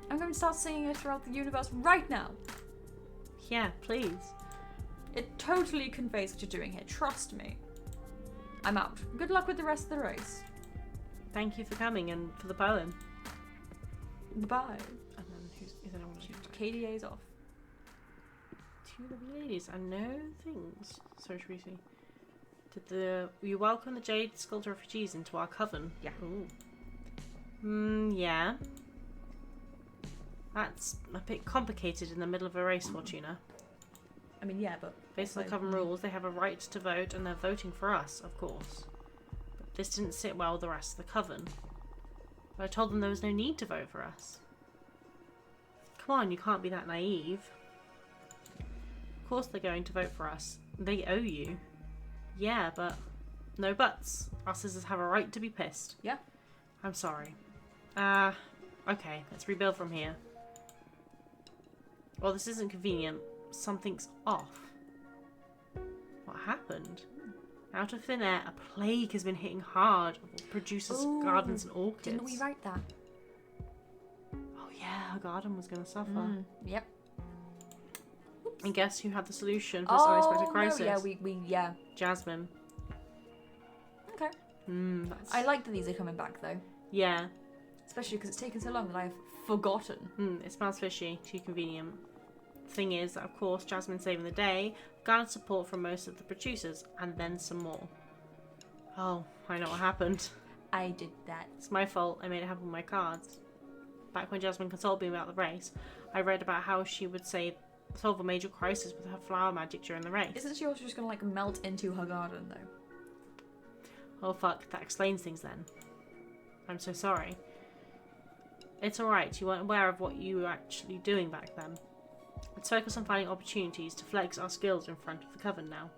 I'm going to start singing it throughout the universe right now. Yeah, please. It totally conveys what you're doing here. Trust me. I'm out. Good luck with the rest of the race. Thank you for coming and for the poem. Bye. And then is anyone KDA's off. Two lovely ladies. I know things. So should we see? You welcome the Jade Skulled refugees into our coven? Yeah. Ooh. Yeah. That's a bit complicated in the middle of a race, Fortuna. I mean, yeah, but... Based on the coven rules, they have a right to vote, and they're voting for us, of course. But this didn't sit well with the rest of the coven. But I told them there was no need to vote for us. Come on, you can't be that naive. Of course they're going to vote for us. They owe you. Yeah, but... No buts. Our sisters have a right to be pissed. Yeah. I'm sorry. Okay, let's rebuild from here. Well, this isn't convenient. Something's off. What happened? Out of thin air, a plague has been hitting hard. Producers, gardens, and orchids. Didn't we write that? Oh yeah, our garden was going to suffer. Yep. And guess who had the solution for this unexpected crisis? No, yeah, Jasmine. Okay. That's... I like that these are coming back though. Yeah. Especially because it's taken so long that I've forgotten. It smells fishy. Too convenient. Thing is that, of course, Jasmine saving the day garnered support from most of the producers, and then some more. Oh, I know what happened. I did that. It's my fault. I made it happen with my cards. Back when Jasmine consulted me about the race, I read about how she would solve a major crisis with her flower magic during the race. Isn't she also just going to like melt into her garden though? Oh fuck, that explains things then. I'm so sorry. It's alright, you weren't aware of what you were actually doing back then. Let's focus on finding opportunities to flex our skills in front of the coven now.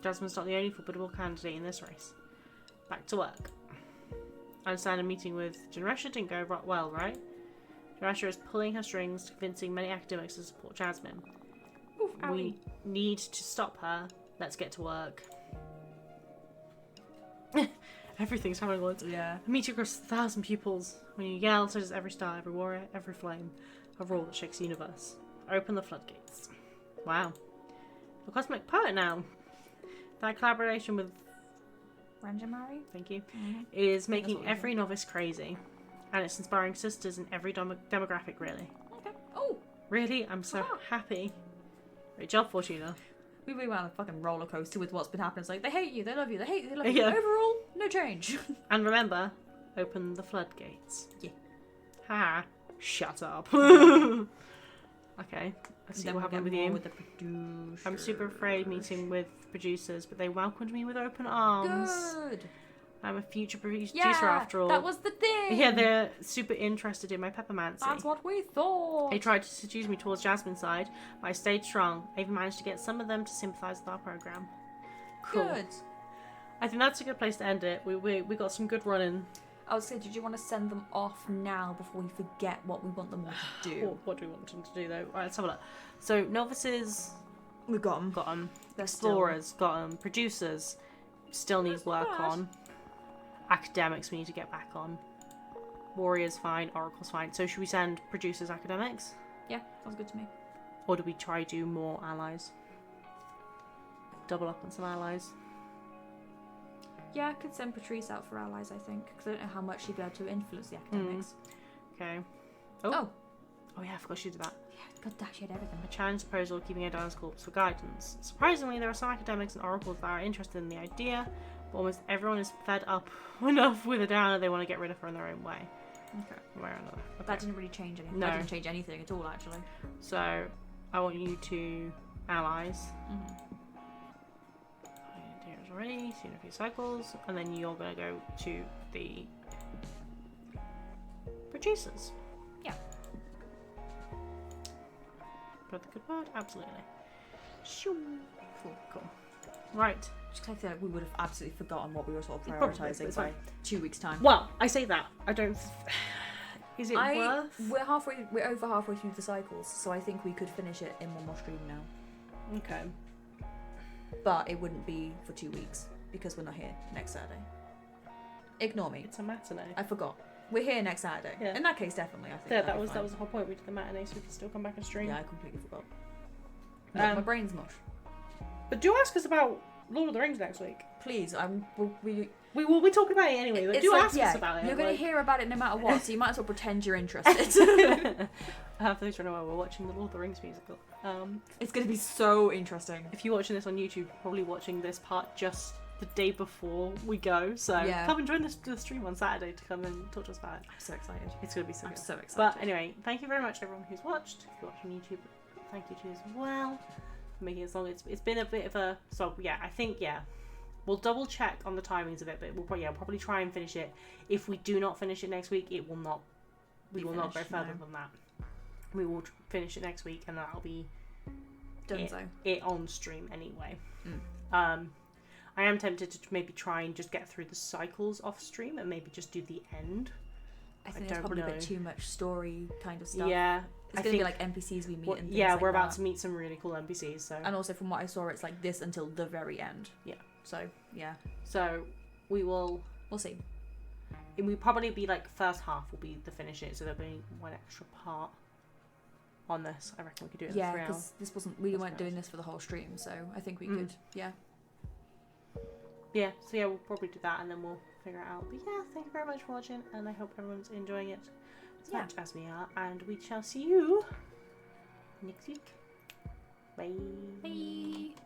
Jasmine's not the only formidable candidate in this race. Back to work. I understand a meeting with Janresha didn't go well, right? Janresha is pulling her strings, convincing many academics to support Jasmine. Oof, we need to stop her. Let's get to work. Everything's happening at once. Yeah. A meteor across 1,000 pupils. When you yell, so does every star, every warrior, every flame. A rule that shakes the universe. Open the floodgates. Wow. A cosmic poet now. That collaboration with Ranjamari? thank you, Mm-hmm. is making every novice crazy. And it's inspiring sisters in every demographic, really. Okay. Oh! Really? I'm so happy. Great job, Fortuna. We went on a fucking roller coaster with what's been happening. It's like, they hate you, they love you, they hate you, they love you. Yeah. Overall, no change. And remember, open the floodgates. Yeah. Ha. Shut up. Okay, let's see Then what we'll happened get with you. more with the producers. I'm super afraid meeting with producers, but they welcomed me with open arms. Good. I'm a future producer Yeah, after all. that was the thing. Yeah, they're super interested in my peppermancy. That's what we thought. They tried to seduce me towards Jasmine's side, but I stayed strong. I even managed to get some of them to sympathise with our programme. Cool. Good. I think that's a good place to end it. We got some good running. I would say, did you want to send them off now before we forget what we want them all to do? What do we want them to do, though? Right, let's have a look. So, novices, We got them. got them. They're Explorers, got them. Producers, still need work bad. on. Academics, we need to get back on. Warriors, fine. Oracle's fine. So, should we send producers, academics? Yeah, sounds good to me. Or do we try do more allies? Double up on some allies. Yeah, I could send Patrice out for allies, I think, because I don't know how much she'd be able to influence the academics. Okay. Oh, Yeah, I forgot she did that. yeah, god damn, she had everything. A challenge proposal keeping Adana's corpse for guidance. Surprisingly, there are some academics and oracles that are interested in the idea, but almost everyone is fed up enough with Adana they want to get rid of her in their own way. Okay. One way or another. Okay. That didn't really change anything. No. That didn't change anything at all, actually. So, I want you to allies. Mm-hmm. Here's already, seen a few cycles, and then you're going to go to the producers. Yeah. Put the good word? Absolutely. Shoo. Cool. Right. Just 'cause I feel like we would have absolutely forgotten what we were sort of Probably, prioritising it's by fine. 2 weeks' time. Well, I say that. I don't... Is it worth? We're over halfway through the cycles, so I think we could finish it in one more stream now. Okay. But it wouldn't be for 2 weeks, because we're not here next Saturday. Ignore me. It's a matinee. I forgot. We're here next Saturday. Yeah. In that case, definitely, I think. Yeah, that'd that be was fine. the whole point. We did the matinee so we can still come back and stream. Yeah, I completely forgot. No, my brain's mush. But do ask us about Lord of the Rings next week. Please, We will be talking about it anyway, but do ask us about it. You're going to hear about it no matter what, so you might as well pretend you're interested. For those who don't know, we're watching the Lord of the Rings musical. It's going to be so interesting. If you're watching this on YouTube, you're probably watching this part just the day before we go. So Yeah. come and join the stream on Saturday to come and talk to us about it. I'm so excited. It's going to be so I'm good. so excited. But anyway, thank you very much everyone who's watched. If you're watching YouTube, thank you to you as well for making it as long. It's been a bit of a... So yeah, I think, yeah. We'll double check on the timings of it, but we'll probably try and finish it. If we do not finish it next week, it will not. We will not go further than that. We will finish it next week, and that'll be it on stream anyway. I am tempted to maybe try and just get through the cycles off stream and maybe just do the end. I think there's probably a bit too much story kind of stuff. Yeah, it's going to be like NPCs we meet and things yeah, like we're about that. to meet some really cool NPCs. So And also from what I saw, it's like this until the very end. Yeah. So yeah. So we'll see. It will probably be like first half will be the finish it, so there'll be one extra part on this. I reckon we could do it in 3 hours. because this wasn't. We weren't doing this for the whole stream, so I think we could. Yeah. Yeah. So yeah, we'll probably do that, and then we'll figure it out. But yeah, thank you very much for watching, and I hope everyone's enjoying it as much as we are. And we shall see you next week. Bye. Bye.